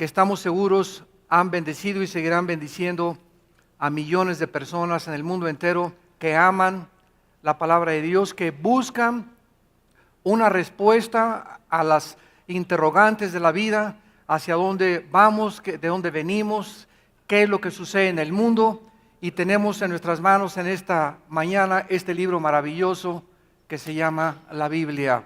que estamos seguros han bendecido y seguirán bendiciendo a millones de personas en el mundo entero que aman la palabra de Dios, que buscan una respuesta a las interrogantes de la vida, hacia dónde vamos, de dónde venimos, qué es lo que sucede en el mundo. Y tenemos en nuestras manos en esta mañana este libro maravilloso que se llama la Biblia,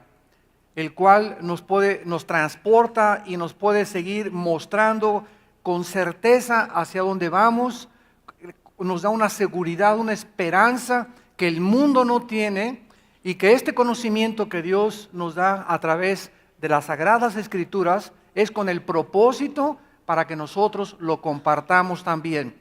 el cual nos transporta y nos puede seguir mostrando con certeza hacia dónde vamos, nos da una seguridad, una esperanza que el mundo no tiene, y que este conocimiento que Dios nos da a través de las Sagradas Escrituras es con el propósito para que nosotros lo compartamos también.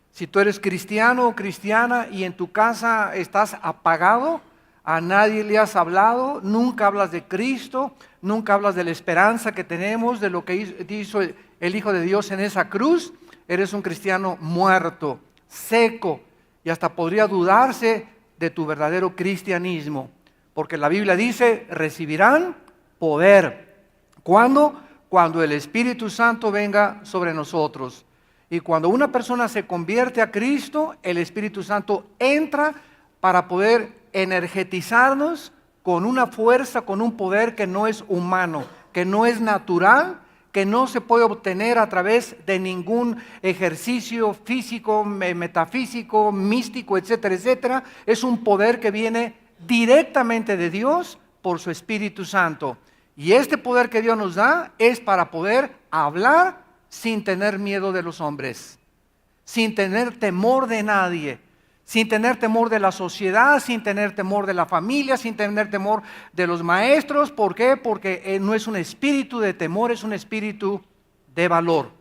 Si tú eres cristiano o cristiana y en tu casa estás apagado, a nadie le has hablado, nunca hablas de Cristo, nunca hablas de la esperanza que tenemos, de lo que hizo el Hijo de Dios en esa cruz, eres un cristiano muerto, seco, y hasta podría dudarse de tu verdadero cristianismo, porque la Biblia dice, recibirán poder. ¿Cuándo? Cuando el Espíritu Santo venga sobre nosotros. Y cuando una persona se convierte a Cristo, el Espíritu Santo entra para poder energetizarnos con una fuerza, con un poder que no es humano, que no es natural, que no se puede obtener a través de ningún ejercicio físico, metafísico, místico, etcétera, etcétera. Es un poder que viene directamente de Dios por su Espíritu Santo. Y este poder que Dios nos da es para poder hablar sin tener miedo de los hombres, sin tener temor de nadie, sin tener temor de la sociedad, sin tener temor de la familia, sin tener temor de los maestros. ¿Por qué? Porque no es un espíritu de temor, es un espíritu de valor.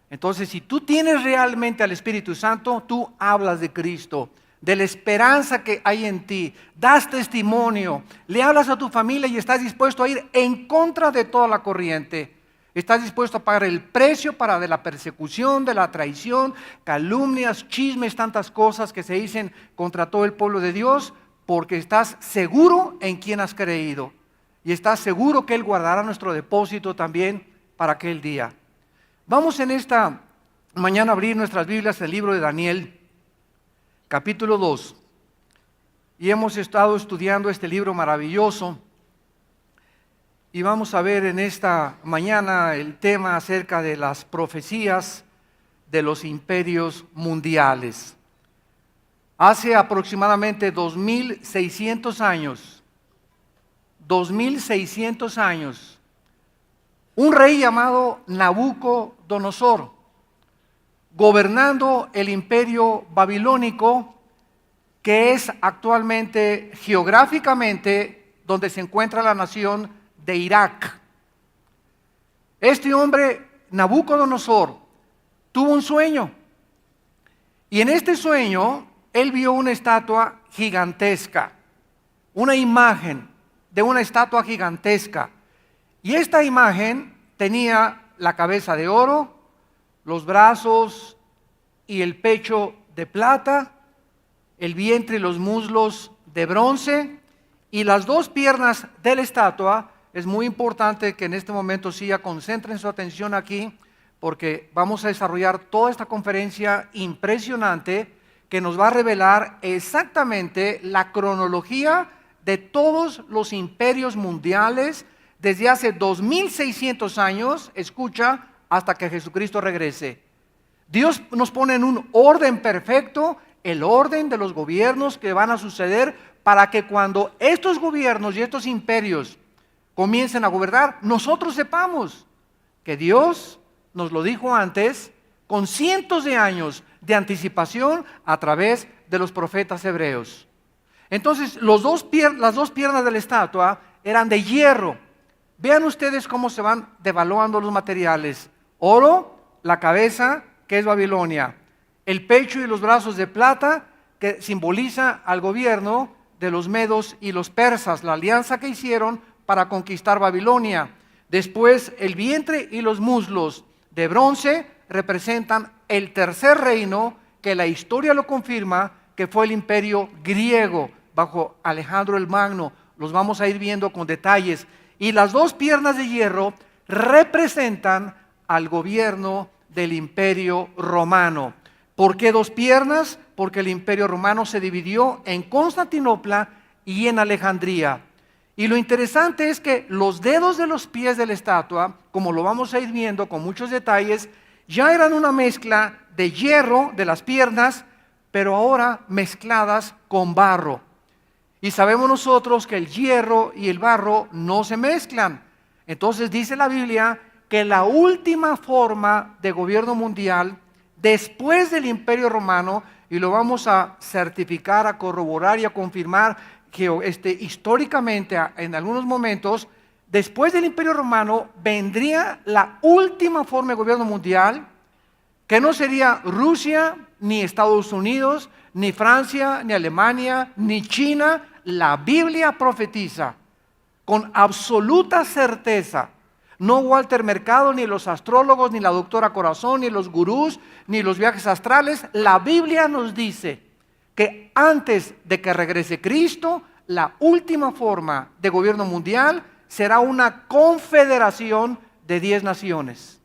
Entonces, si tú tienes realmente al Espíritu Santo, tú hablas de Cristo, de la esperanza que hay en ti, das testimonio, le hablas a tu familia y estás dispuesto a ir en contra de toda la corriente. Estás dispuesto a pagar el precio de la persecución, de la traición, calumnias, chismes, tantas cosas que se dicen contra todo el pueblo de Dios, porque estás seguro en quién has creído. Y estás seguro que Él guardará nuestro depósito también para aquel día. Vamos en esta mañana a abrir nuestras Biblias en el libro de Daniel, capítulo 2. Y hemos estado estudiando este libro maravilloso. Y vamos a ver en esta mañana el tema acerca de las profecías de los imperios mundiales. Hace aproximadamente 2600 años, un rey llamado Nabucodonosor, gobernando el imperio babilónico, que es actualmente geográficamente donde se encuentra la nación de Irak. Este hombre, Nabucodonosor, tuvo un sueño, y en este sueño él vio una estatua gigantesca, una imagen de una estatua gigantesca, y esta imagen tenía la cabeza de oro, los brazos y el pecho de plata, el vientre y los muslos de bronce, y las dos piernas de la estatua. Es muy importante que en este momento sí ya concentren su atención aquí, porque vamos a desarrollar toda esta conferencia impresionante que nos va a revelar exactamente la cronología de todos los imperios mundiales desde hace 2600 años, escucha, hasta que Jesucristo regrese. Dios nos pone en un orden perfecto, el orden de los gobiernos que van a suceder, para que cuando estos gobiernos y estos imperios comiencen a gobernar, nosotros sepamos que Dios nos lo dijo antes, con cientos de años de anticipación a través de los profetas hebreos. Entonces, las dos piernas de la estatua eran de hierro. Vean ustedes cómo se van devaluando los materiales. Oro, la cabeza, que es Babilonia. El pecho y los brazos de plata, que simboliza al gobierno de los medos y los persas, la alianza que hicieron para conquistar Babilonia. Después el vientre y los muslos de bronce representan el tercer reino, que la historia lo confirma, que fue el imperio griego bajo Alejandro el Magno. Los vamos a ir viendo con detalles. Y las dos piernas de hierro representan al gobierno del Imperio Romano. ¿Por qué dos piernas? Porque el Imperio Romano se dividió en Constantinopla y en Alejandría. Y lo interesante es que los dedos de los pies de la estatua, como lo vamos a ir viendo con muchos detalles, ya eran una mezcla de hierro de las piernas, pero ahora mezcladas con barro. Y sabemos nosotros que el hierro y el barro no se mezclan. Entonces dice la Biblia que la última forma de gobierno mundial, después del Imperio Romano, y lo vamos a certificar, a corroborar y a confirmar que históricamente en algunos momentos, después del Imperio Romano, vendría la última forma de gobierno mundial, que no sería Rusia, ni Estados Unidos, ni Francia, ni Alemania, ni China. La Biblia profetiza con absoluta certeza. No Walter Mercado, ni los astrólogos, ni la doctora Corazón, ni los gurús, ni los viajes astrales. La Biblia nos dice que antes de que regrese Cristo, la última forma de gobierno mundial será una confederación de 10 naciones,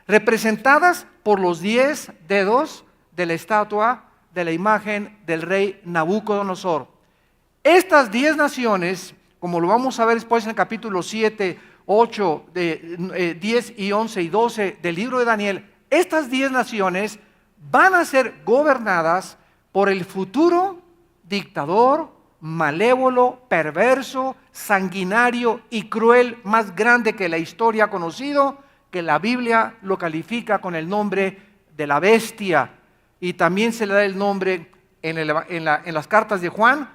representadas por los 10 dedos de la estatua de la imagen del rey Nabucodonosor. Estas 10 naciones, como lo vamos a ver después en el capítulo 7, 8, 10 y 11 y 12 del libro de Daniel, estas 10 naciones van a ser gobernadas por el futuro dictador, malévolo, perverso, sanguinario y cruel más grande que la historia ha conocido, que la Biblia lo califica con el nombre de la bestia, y también se le da el nombre en las cartas de Juan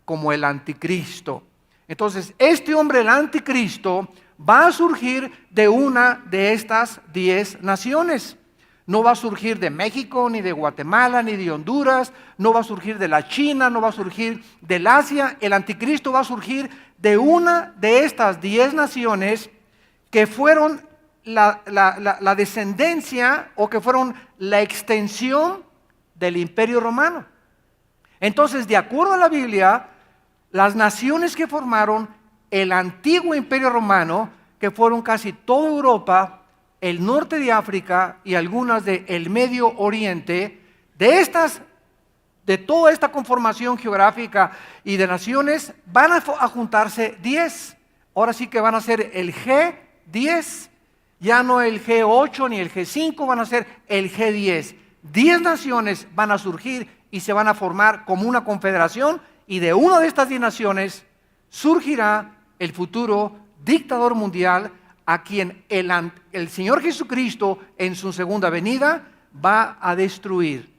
como el anticristo. Entonces, este hombre, el anticristo, va a surgir de una de estas 10 naciones. No va a surgir de México, ni de Guatemala, ni de Honduras, no va a surgir de la China, no va a surgir del Asia. El anticristo va a surgir de una de estas 10 naciones que fueron la descendencia, o que fueron la extensión del Imperio Romano. Entonces, de acuerdo a la Biblia, las naciones que formaron el antiguo Imperio Romano, que fueron casi toda Europa, el norte de África y algunas del Medio Oriente, de toda esta conformación geográfica y de naciones, van a juntarse 10. Ahora sí que van a ser el G10, ya no el G8 ni el G5, van a ser el G10. 10 naciones van a surgir y se van a formar como una confederación, y de una de estas 10 naciones surgirá el futuro dictador mundial, a quien el Señor Jesucristo en su segunda venida va a destruir.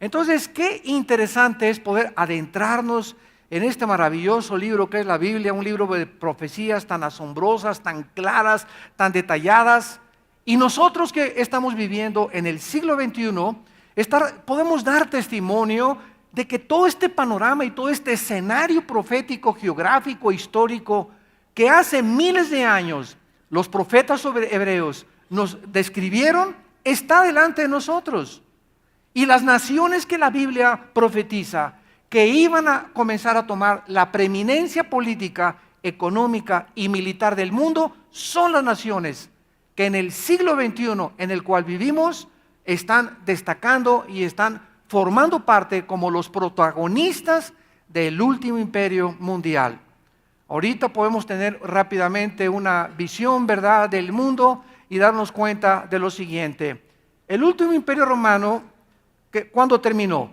Entonces, qué interesante es poder adentrarnos en este maravilloso libro que es la Biblia, un libro de profecías tan asombrosas, tan claras, tan detalladas. Y nosotros que estamos viviendo en el siglo XXI, podemos dar testimonio de que todo este panorama y todo este escenario profético, geográfico, histórico, que hace miles de años los profetas hebreos nos describieron, está delante de nosotros. Y las naciones que la Biblia profetiza, que iban a comenzar a tomar la preeminencia política, económica y militar del mundo, son las naciones que en el siglo XXI en el cual vivimos están destacando y están formando parte como los protagonistas del último imperio mundial. Ahorita podemos tener rápidamente una visión, ¿verdad?, del mundo y darnos cuenta de lo siguiente. El último imperio romano, ¿cuándo terminó?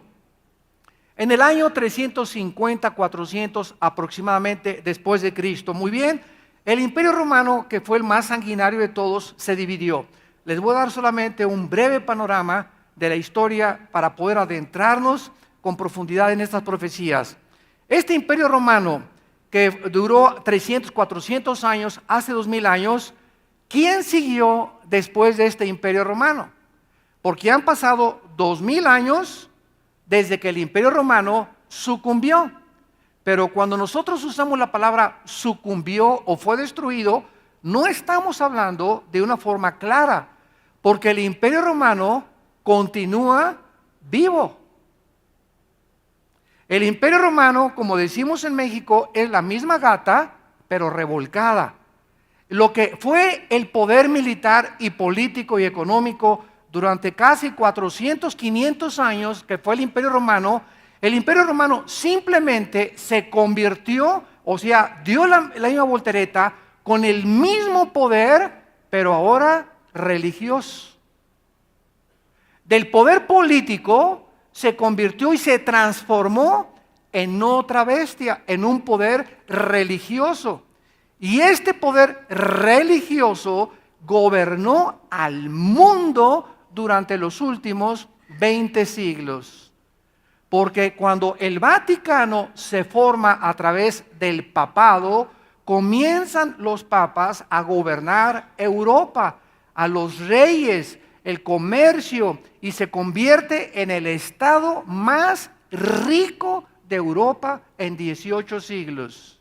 En el año 350-400 aproximadamente después de Cristo. Muy bien, el imperio romano, que fue el más sanguinario de todos, se dividió. Les voy a dar solamente un breve panorama de la historia para poder adentrarnos con profundidad en estas profecías. Este imperio romano, que duró 300, 400 años, hace 2000 años, ¿quién siguió después de este imperio romano? Porque han pasado 2000 años desde que el imperio romano sucumbió. Pero cuando nosotros usamos la palabra sucumbió o fue destruido, no estamos hablando de una forma clara, porque el imperio romano continúa vivo. El imperio romano, como decimos en México, es la misma gata, pero revolcada. lo que fue el poder militar y político y económico durante casi 400, 500 años, que fue el Imperio Romano simplemente se convirtió, o sea, dio la misma voltereta con el mismo poder, pero ahora religioso. Del poder político se convirtió y se transformó en otra bestia, en un poder religioso. Y este poder religioso gobernó al mundo durante los últimos 20 siglos. Porque cuando el Vaticano se forma a través del papado, comienzan los papas a gobernar Europa, a los reyes, el comercio, y se convierte en el estado más rico de Europa en 18 siglos.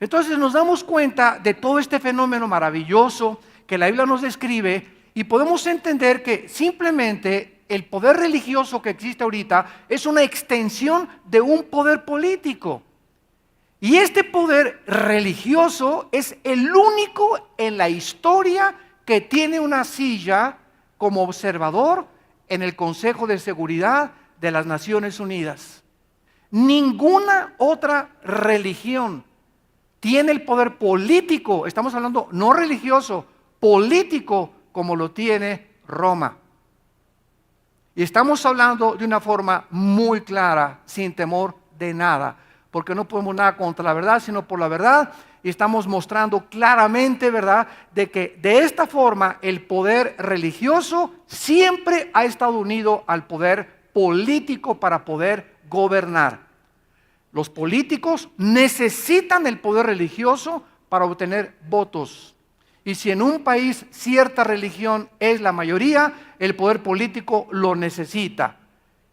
Entonces nos damos cuenta de todo este fenómeno maravilloso que la Biblia nos describe y podemos entender que simplemente el poder religioso que existe ahorita es una extensión de un poder político. Y este poder religioso es el único en la historia que tiene una silla como observador en el Consejo de Seguridad de las Naciones Unidas. Ninguna otra religión tiene el poder político, estamos hablando no religioso, político como lo tiene Roma. Y estamos hablando de una forma muy clara, sin temor de nada, porque no podemos nada contra la verdad, sino por la verdad. Y estamos mostrando claramente, ¿verdad?, de que de esta forma el poder religioso siempre ha estado unido al poder político para poder gobernar. Los políticos necesitan el poder religioso para obtener votos. Y si en un país cierta religión es la mayoría, el poder político lo necesita.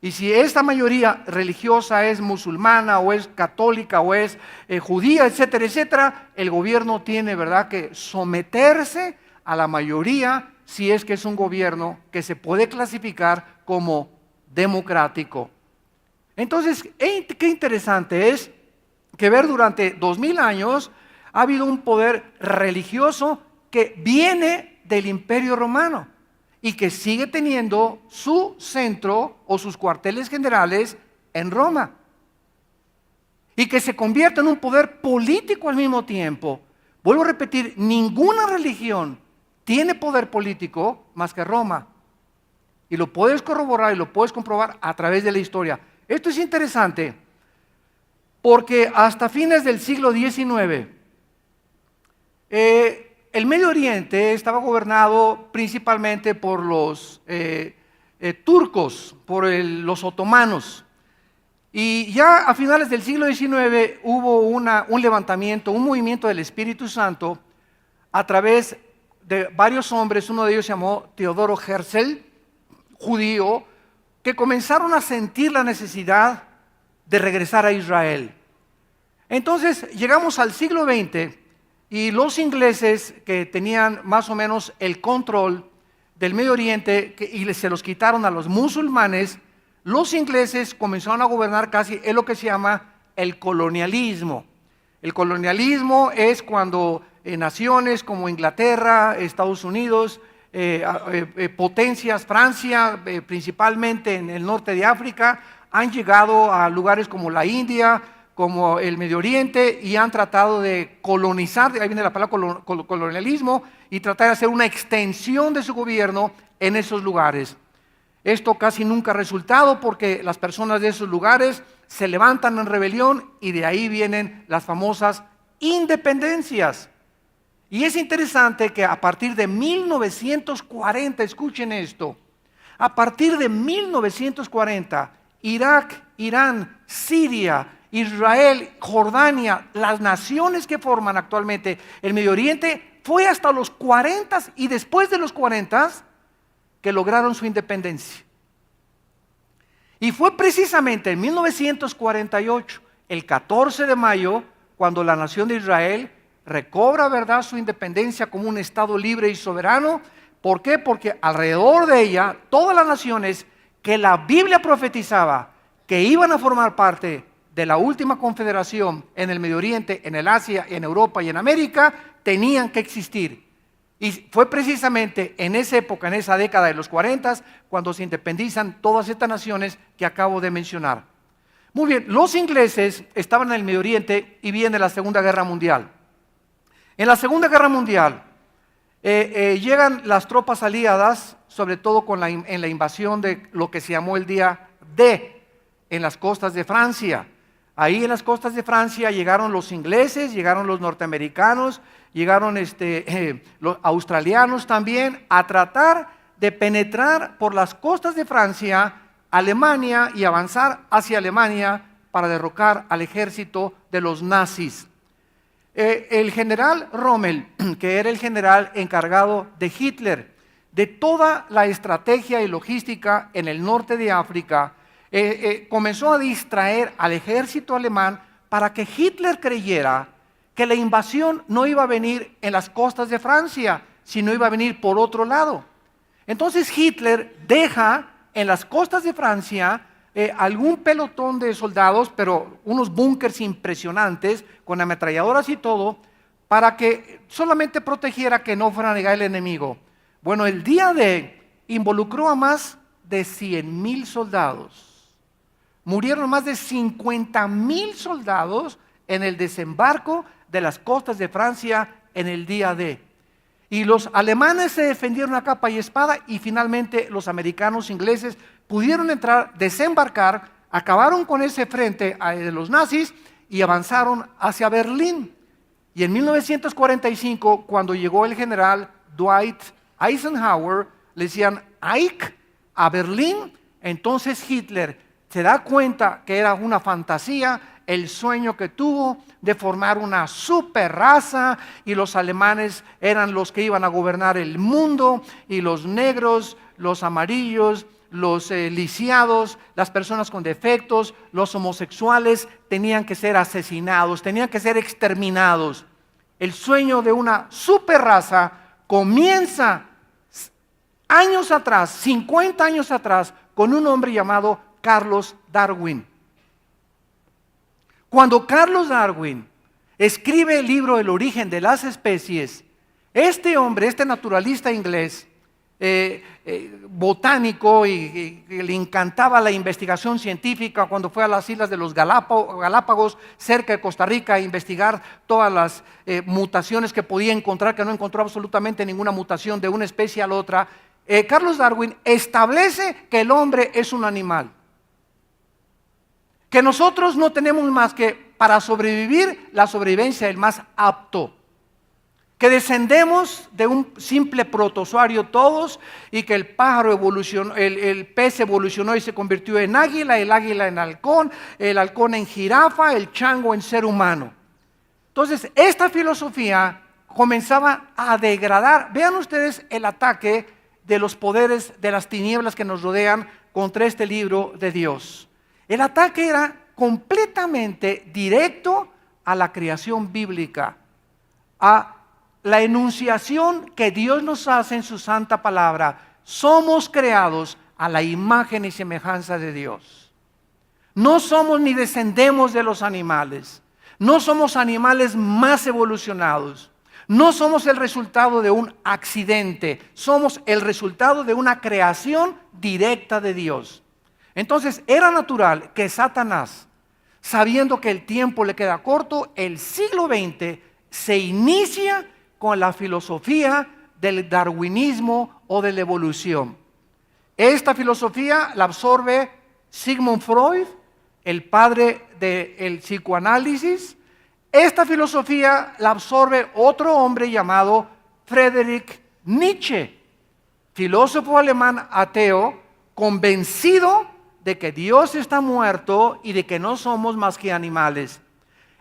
Y si esta mayoría religiosa es musulmana o es católica o es judía, etcétera, etcétera, el gobierno tiene, ¿verdad?, que someterse a la mayoría si es que es un gobierno que se puede clasificar como democrático. Entonces, qué interesante es que ver durante 2000 años ha habido un poder religioso que viene del Imperio Romano y que sigue teniendo su centro o sus cuarteles generales en Roma. Y que se convierte en un poder político al mismo tiempo. Vuelvo a repetir, ninguna religión tiene poder político más que Roma. Y lo puedes corroborar y lo puedes comprobar a través de la historia. Esto es interesante porque hasta fines del siglo XIX, el Medio Oriente estaba gobernado principalmente por los turcos, por los otomanos. Y ya a finales del siglo XIX hubo un levantamiento, un movimiento del Espíritu Santo a través de varios hombres. Uno de ellos se llamó Teodoro Herzl, judío, que comenzaron a sentir la necesidad de regresar a Israel. Entonces llegamos al siglo XX y los ingleses, que tenían más o menos el control del Medio Oriente y se los quitaron a los musulmanes, los ingleses comenzaron a gobernar casi, es lo que se llama el colonialismo. El colonialismo es cuando naciones como Inglaterra, Estados Unidos, potencias, Francia, principalmente en el norte de África, han llegado a lugares como la India, como el Medio Oriente, y han tratado de colonizar, ahí viene la palabra colonialismo, y tratar de hacer una extensión de su gobierno en esos lugares. Esto casi nunca ha resultado porque las personas de esos lugares se levantan en rebelión y de ahí vienen las famosas independencias. Y es interesante que a partir de 1940, escuchen esto, a partir de 1940, Irak, Irán, Siria, Israel, Jordania, las naciones que forman actualmente el Medio Oriente, fue hasta los 40 y después de los 40 que lograron su independencia. Y fue precisamente en 1948, el 14 de mayo, cuando la nación de Israel recobra, ¿verdad?, su independencia como un estado libre y soberano. ¿Por qué? Porque alrededor de ella, todas las naciones que la Biblia profetizaba que iban a formar parte de la última confederación en el Medio Oriente, en el Asia, en Europa y en América, tenían que existir. Y fue precisamente en esa época, en esa década de los 40, cuando se independizan todas estas naciones que acabo de mencionar. Muy bien, los ingleses estaban en el Medio Oriente y viene la Segunda Guerra Mundial. En la Segunda Guerra Mundial llegan las tropas aliadas, sobre todo en la invasión de lo que se llamó el día D, en las costas de Francia. Ahí en las costas de Francia llegaron los ingleses, llegaron los norteamericanos, llegaron los australianos también a tratar de penetrar por las costas de Francia, Alemania, y avanzar hacia Alemania para derrocar al ejército de los nazis. El general Rommel, que era el general encargado de Hitler, de toda la estrategia y logística en el norte de África, comenzó a distraer al ejército alemán para que Hitler creyera que la invasión no iba a venir en las costas de Francia, sino iba a venir por otro lado. Entonces Hitler deja en las costas de Francia algún pelotón de soldados, pero unos búnkers impresionantes, con ametralladoras y todo, para que solamente protegiera que no fuera a llegar el enemigo. Bueno, el día D involucró a más de 100,000 soldados. Murieron más de 50,000 soldados en el desembarco de las costas de Francia en el día D. Y los alemanes se defendieron a capa y espada, y finalmente los americanos, ingleses, pudieron entrar, desembarcar, acabaron con ese frente de los nazis y avanzaron hacia Berlín. Y en 1945, cuando llegó el general Dwight Eisenhower, le decían Ike a Berlín. Entonces Hitler se da cuenta que era una fantasía, el sueño que tuvo de formar una super raza, y los alemanes eran los que iban a gobernar el mundo, y los negros, los amarillos, los lisiados, las personas con defectos, los homosexuales tenían que ser asesinados, tenían que ser exterminados. El sueño de una super raza comienza años atrás, 50 años atrás, con un hombre llamado Carlos Darwin. Cuando Carlos Darwin escribe el libro El origen de las especies, este hombre, este naturalista inglés, botánico, y le encantaba la investigación científica, cuando fue a las islas de los Galápagos, cerca de Costa Rica, a investigar todas las mutaciones que podía encontrar, que no encontró absolutamente ninguna mutación de una especie a la otra. Carlos Darwin establece que el hombre es un animal, que nosotros no tenemos más que para sobrevivir la sobrevivencia del más apto, que descendemos de un simple protozoario todos, y que el pájaro evolucionó, el pez evolucionó y se convirtió en águila, el águila en halcón, el halcón en jirafa, el chango en ser humano. Entonces esta filosofía comenzaba a degradar. Vean ustedes el ataque de los poderes de las tinieblas que nos rodean contra este libro de Dios. El ataque era completamente directo a la creación bíblica, a la enunciación que Dios nos hace en su santa palabra. Somos creados a la imagen y semejanza de Dios. No somos ni descendemos de los animales. No somos animales más evolucionados. No somos el resultado de un accidente. Somos el resultado de una creación directa de Dios. Entonces era natural que Satanás, sabiendo que el tiempo le queda corto, el siglo XX se inicia con la filosofía del darwinismo o de la evolución. Esta filosofía la absorbe Sigmund Freud, el padre del psicoanálisis. Esta filosofía la absorbe otro hombre llamado Friedrich Nietzsche, filósofo alemán ateo, convencido de que Dios está muerto y de que no somos más que animales.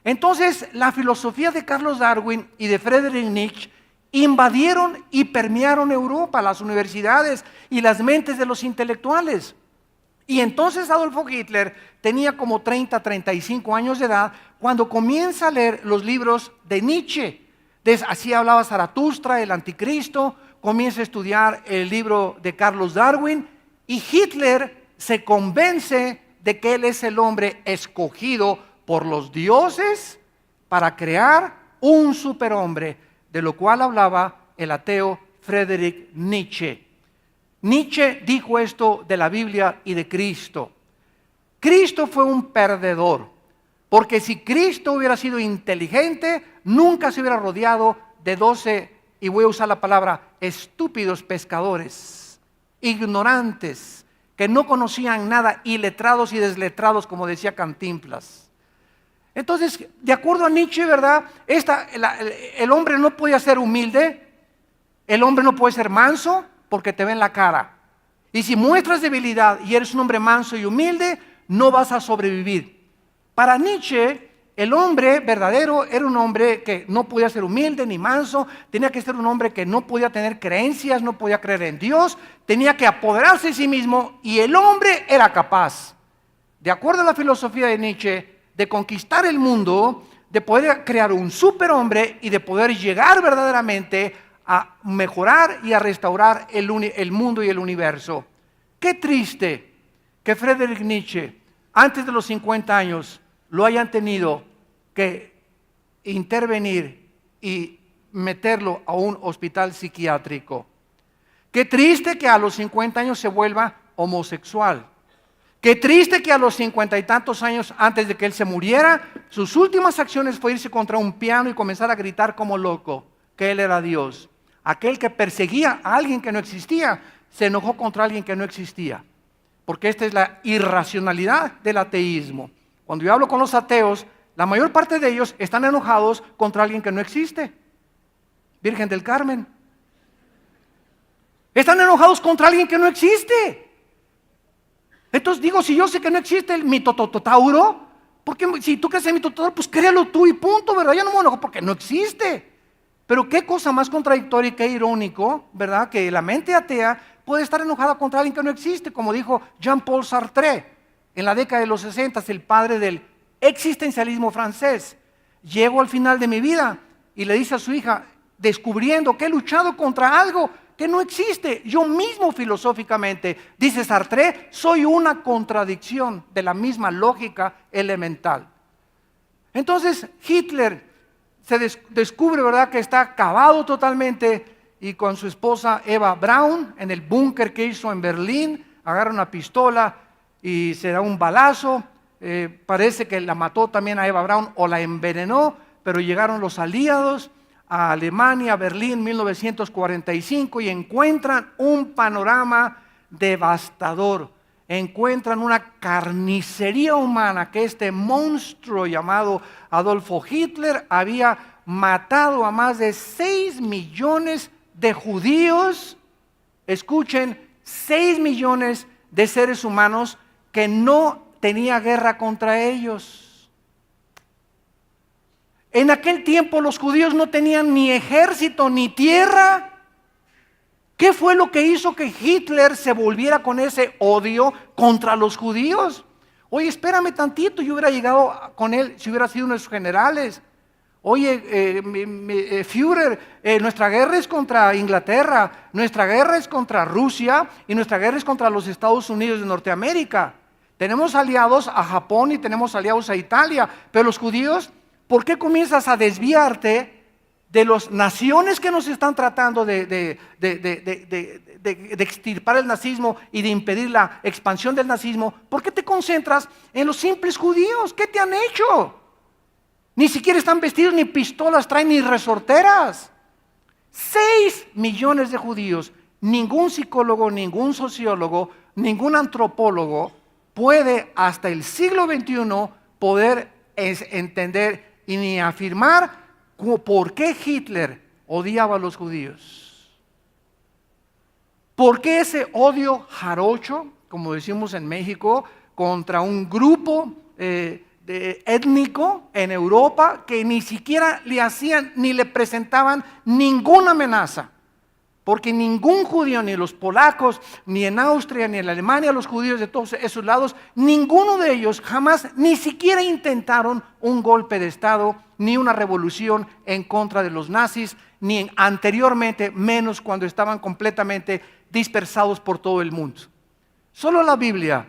Entonces, la filosofía de Carlos Darwin y de Friedrich Nietzsche invadieron y permearon Europa, las universidades y las mentes de los intelectuales. Y entonces Adolfo Hitler tenía como 30, 35 años de edad cuando comienza a leer los libros de Nietzsche. Así hablaba Zaratustra, el anticristo. Comienza a estudiar el libro de Carlos Darwin, y Hitler se convence de que Él es el hombre escogido por los dioses para crear un superhombre, de lo cual hablaba el ateo Friedrich Nietzsche. Nietzsche dijo esto de la Biblia y de Cristo. Cristo fue un perdedor, porque si Cristo hubiera sido inteligente, nunca se hubiera rodeado de 12, y voy a usar la palabra, estúpidos pescadores, ignorantes, que no conocían nada, iletrados y desletrados, como decía Cantinflas. Entonces, de acuerdo a Nietzsche, ¿verdad? El hombre no puede ser humilde, el hombre no puede ser manso, porque te ve en la cara. Y si muestras debilidad y eres un hombre manso y humilde, no vas a sobrevivir. Para Nietzsche, el hombre verdadero era un hombre que no podía ser humilde ni manso, tenía que ser un hombre que no podía tener creencias, no podía creer en Dios, tenía que apoderarse de sí mismo, y el hombre era capaz, de acuerdo a la filosofía de Nietzsche, de conquistar el mundo, de poder crear un superhombre y de poder llegar verdaderamente a mejorar y a restaurar el mundo y el universo. Qué triste que Friedrich Nietzsche, antes de los 50 años, lo hayan tenido que intervenir y meterlo a un hospital psiquiátrico. Qué triste que a los 50 años se vuelva homosexual. Qué triste que a los 50 y tantos años antes de que él se muriera, sus últimas acciones fue irse contra un piano y comenzar a gritar como loco que él era Dios. Aquel que perseguía a alguien que no existía, se enojó contra alguien que no existía. Porque esta es la irracionalidad del ateísmo. Cuando yo hablo con los ateos, la mayor parte de ellos están enojados contra alguien que no existe. Virgen del Carmen. Están enojados contra alguien que no existe. Entonces digo, si yo sé que no existe el mitototauro, porque si tú crees en el mitototauro, pues créalo tú y punto, ¿verdad? Yo no me enojo porque no existe. Pero qué cosa más contradictoria y qué irónico, ¿verdad? Que la mente atea puede estar enojada contra alguien que no existe, como dijo Jean-Paul Sartre en la década de los 60, el padre del existencialismo francés. Llego al final de mi vida y le dice a su hija, descubriendo que he luchado contra algo que no existe, yo mismo filosóficamente, dice Sartre, soy una contradicción de la misma lógica elemental. Entonces Hitler se descubre, ¿verdad?, que está acabado totalmente, y con su esposa Eva Braun, en el búnker que hizo en Berlín, agarra una pistola y se da un balazo. Parece que la mató también a Eva Braun o la envenenó, pero llegaron los aliados a Alemania, a Berlín, 1945, y encuentran un panorama devastador. Encuentran una carnicería humana, que este monstruo llamado Adolfo Hitler había matado a más de 6 millones de judíos. Escuchen, 6 millones de seres humanos que no tenía guerra contra ellos. En aquel tiempo los judíos no tenían ni ejército ni tierra. ¿Qué fue lo que hizo que Hitler se volviera con ese odio contra los judíos? Oye, espérame tantito, yo hubiera llegado con él si hubiera sido uno de sus generales. Oye, Führer, nuestra guerra es contra Inglaterra, nuestra guerra es contra Rusia y nuestra guerra es contra los Estados Unidos de Norteamérica. Tenemos aliados a Japón y tenemos aliados a Italia, pero los judíos, ¿por qué comienzas a desviarte de las naciones que nos están tratando de extirpar el nazismo y de impedir la expansión del nazismo? ¿Por qué te concentras en los simples judíos? ¿Qué te han hecho? Ni siquiera están vestidos, ni pistolas traen, ni resorteras. 6 millones de judíos. Ningún psicólogo, ningún sociólogo, ningún antropólogo puede hasta el siglo XXI poder entender y ni afirmar por qué Hitler odiaba a los judíos. ¿Por qué ese odio jarocho, como decimos en México, contra un grupo étnico en Europa que ni siquiera le hacían ni le presentaban ninguna amenaza? Porque ningún judío, ni los polacos, ni en Austria, ni en Alemania, los judíos de todos esos lados, ninguno de ellos jamás ni siquiera intentaron un golpe de Estado, ni una revolución en contra de los nazis, ni anteriormente, menos cuando estaban completamente dispersados por todo el mundo. Solo la Biblia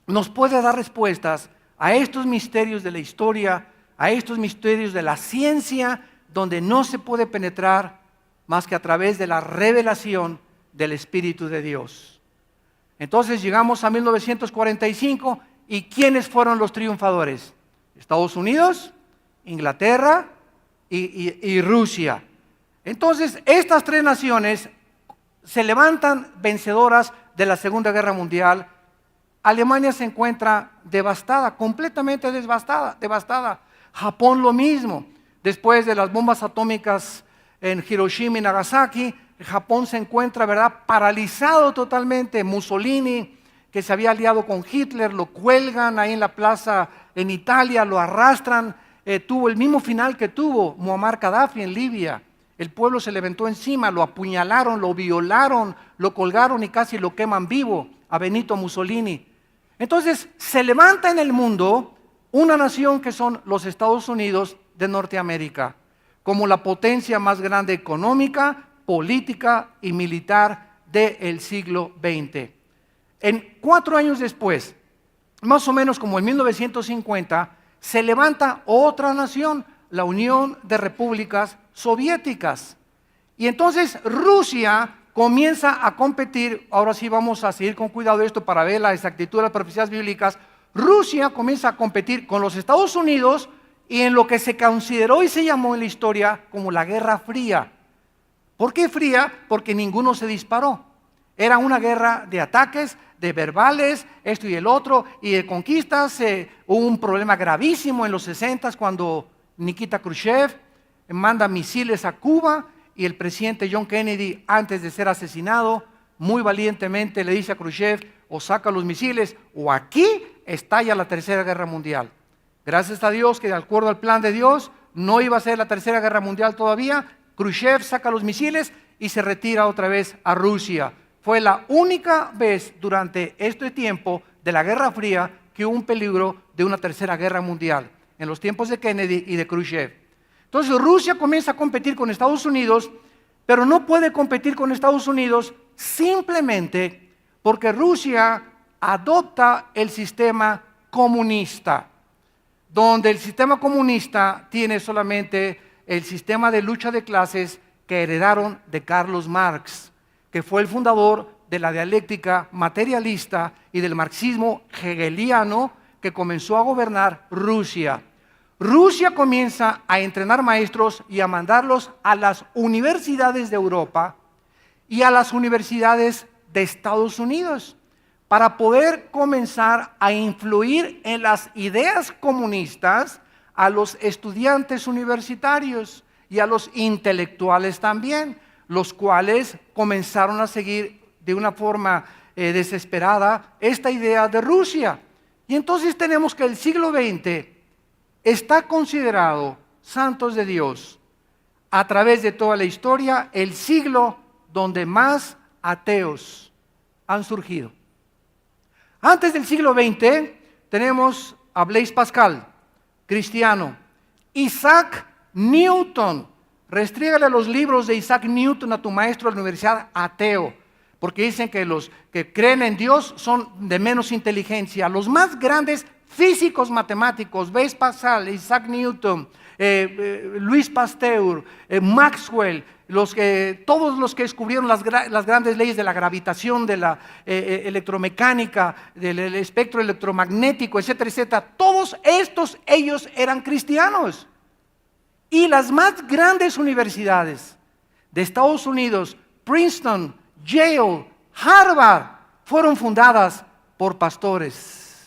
nos puede dar respuestas a estos misterios de la historia, a estos misterios de la ciencia, donde no se puede penetrar más que a través de la revelación del Espíritu de Dios. Entonces llegamos a 1945 y ¿quiénes fueron los triunfadores? Estados Unidos, Inglaterra y Rusia. Entonces estas tres naciones se levantan vencedoras de la Segunda Guerra Mundial. Alemania se encuentra devastada, completamente devastada. Japón lo mismo. Después de las bombas atómicas en Hiroshima y Nagasaki, Japón se encuentra, ¿verdad?, paralizado totalmente. Mussolini, que se había aliado con Hitler, lo cuelgan ahí en la plaza en Italia, lo arrastran. Tuvo el mismo final que tuvo Muammar Gaddafi en Libia. El pueblo se le aventó encima, lo apuñalaron, lo violaron, lo colgaron y casi lo queman vivo a Benito Mussolini. Entonces se levanta en el mundo una nación que son los Estados Unidos de Norteamérica, como la potencia más grande económica, política y militar del siglo XX. 4 años después, más o menos como en 1950, se levanta otra nación, la Unión de Repúblicas Soviéticas. Y entonces Rusia comienza a competir. Ahora sí vamos a seguir con cuidado esto para ver la exactitud de las profecías bíblicas. Rusia comienza a competir con los Estados Unidos y en lo que se consideró y se llamó en la historia como la Guerra Fría. ¿Por qué fría? Porque ninguno se disparó. Era una guerra de ataques, de verbales, esto y el otro, y de conquistas. Hubo un problema gravísimo en los 60 cuando Nikita Khrushchev manda misiles a Cuba y el presidente John Kennedy, antes de ser asesinado, muy valientemente le dice a Khrushchev: o saca los misiles o aquí estalla la Tercera Guerra Mundial. Gracias a Dios que de acuerdo al plan de Dios no iba a ser la Tercera Guerra Mundial todavía. Khrushchev saca los misiles y se retira otra vez a Rusia. Fue la única vez durante este tiempo de la Guerra Fría que hubo un peligro de una Tercera Guerra Mundial, en los tiempos de Kennedy y de Khrushchev. Entonces Rusia comienza a competir con Estados Unidos, pero no puede competir con Estados Unidos simplemente porque Rusia adopta el sistema comunista, donde el sistema comunista tiene solamente el sistema de lucha de clases que heredaron de Carlos Marx, que fue el fundador de la dialéctica materialista y del marxismo hegeliano que comenzó a gobernar Rusia. Rusia comienza a entrenar maestros y a mandarlos a las universidades de Europa y a las universidades de Estados Unidos para poder comenzar a influir en las ideas comunistas a los estudiantes universitarios y a los intelectuales también, los cuales comenzaron a seguir de una forma desesperada esta idea de Rusia. Y entonces tenemos que el siglo XX está considerado, santos de Dios, a través de toda la historia, el siglo donde más ateos han surgido. Antes del siglo XX tenemos a Blaise Pascal, cristiano, Isaac Newton. Restrígale los libros de Isaac Newton a tu maestro de la universidad, ateo, porque dicen que los que creen en Dios son de menos inteligencia. Los más grandes físicos matemáticos, Blaise Pascal, Isaac Newton, Louis Pasteur, Maxwell, todos los que descubrieron las grandes leyes de la gravitación, de la electromecánica, del espectro electromagnético, etcétera, etcétera, todos ellos eran cristianos. Y las más grandes universidades de Estados Unidos, Princeton, Yale, Harvard, fueron fundadas por pastores,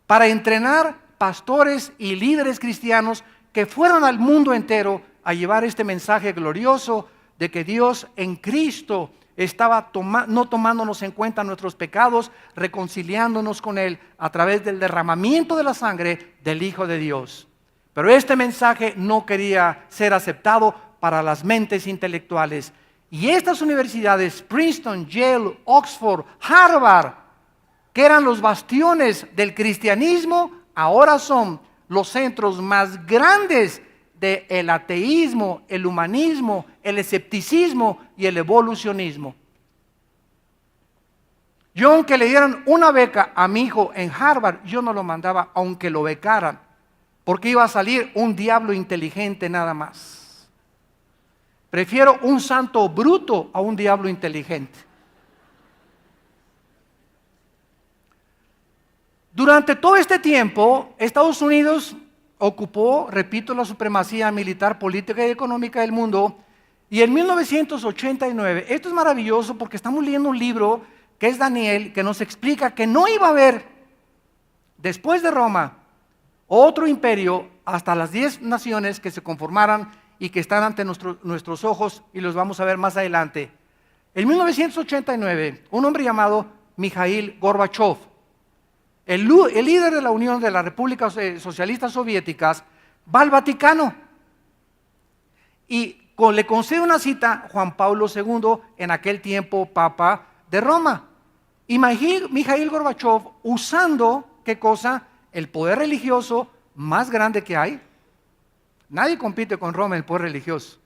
para entrenar pastores y líderes cristianos que fueron al mundo entero a llevar este mensaje glorioso de que Dios en Cristo estaba no tomándonos en cuenta nuestros pecados, reconciliándonos con Él a través del derramamiento de la sangre del Hijo de Dios. Pero este mensaje no quería ser aceptado para las mentes intelectuales. Y estas universidades, Princeton, Yale, Oxford, Harvard, que eran los bastiones del cristianismo, ahora son los centros más grandes del ateísmo, el humanismo, el escepticismo y el evolucionismo. Yo, aunque le dieran una beca a mi hijo en Harvard, yo no lo mandaba aunque lo becaran, porque iba a salir un diablo inteligente nada más. Prefiero un santo bruto a un diablo inteligente. Durante todo este tiempo, Estados Unidos ocupó, repito, la supremacía militar, política y económica del mundo. Y en 1989, esto es maravilloso porque estamos leyendo un libro que es Daniel, que nos explica que no iba a haber, después de Roma, otro imperio hasta las 10 naciones que se conformaran y que están ante nuestros ojos, y los vamos a ver más adelante. En 1989, un hombre llamado Mikhail Gorbachev, el líder de la Unión de las Repúblicas Socialistas Soviéticas, va al Vaticano y le concede una cita a Juan Pablo II, en aquel tiempo Papa de Roma. Y Mikhail Gorbachev, usando, ¿qué cosa? El poder religioso más grande que hay. Nadie compite con Roma en el poder religioso.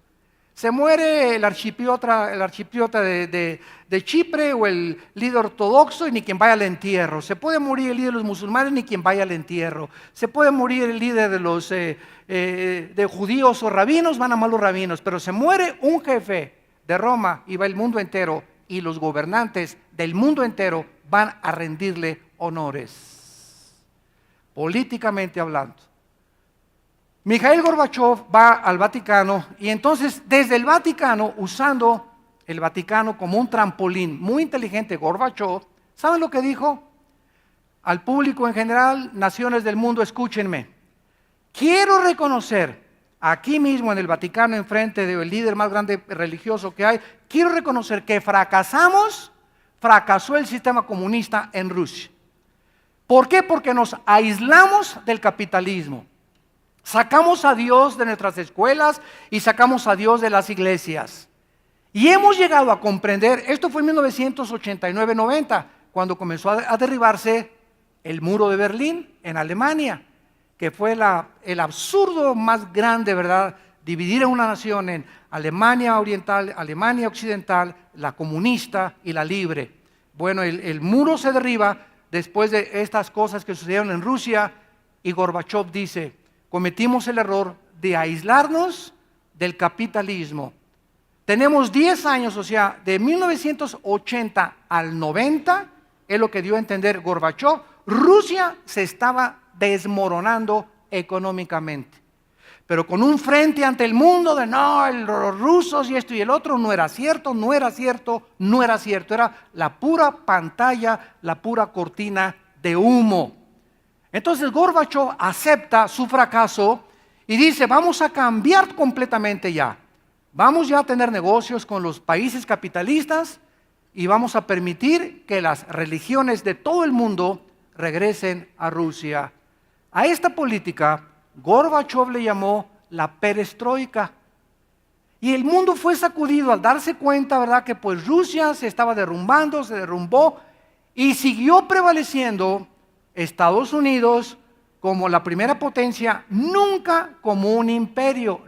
Se muere el archipriota de Chipre o el líder ortodoxo y ni quien vaya al entierro. Se puede morir el líder de los musulmanes ni quien vaya al entierro. Se puede morir el líder de los de judíos o rabinos, van a malos rabinos. Pero se muere un jefe de Roma y va el mundo entero, y los gobernantes del mundo entero van a rendirle honores, políticamente hablando. Mikhail Gorbachev va al Vaticano, y entonces desde el Vaticano, usando el Vaticano como un trampolín, muy inteligente Gorbachev, ¿saben lo que dijo? Al público en general, naciones del mundo, escúchenme. Quiero reconocer aquí mismo en el Vaticano, enfrente del líder más grande religioso que hay, quiero reconocer que fracasó el sistema comunista en Rusia. ¿Por qué? Porque nos aislamos del capitalismo. Sacamos a Dios de nuestras escuelas y sacamos a Dios de las iglesias. Y hemos llegado a comprender, esto fue en 1989-90, cuando comenzó a derribarse el muro de Berlín en Alemania, que fue el absurdo más grande, ¿verdad? Dividir a una nación en Alemania Oriental, Alemania Occidental, la comunista y la libre. Bueno, el muro se derriba después de estas cosas que sucedieron en Rusia, y Gorbachev dice: cometimos el error de aislarnos del capitalismo. Tenemos 10 años, o sea, de 1980 al 90, es lo que dio a entender Gorbachev, Rusia se estaba desmoronando económicamente. Pero con un frente ante el mundo de no, los rusos y esto y el otro, no era cierto, no era cierto, no era cierto. Era la pura pantalla, la pura cortina de humo. Entonces Gorbachev acepta su fracaso y dice: vamos a cambiar completamente ya. Vamos ya a tener negocios con los países capitalistas y vamos a permitir que las religiones de todo el mundo regresen a Rusia. A esta política Gorbachev le llamó la perestroika. Y el mundo fue sacudido al darse cuenta, ¿verdad?, que pues Rusia se estaba derrumbando, se derrumbó, y siguió prevaleciendo Estados Unidos como la primera potencia, nunca como un imperio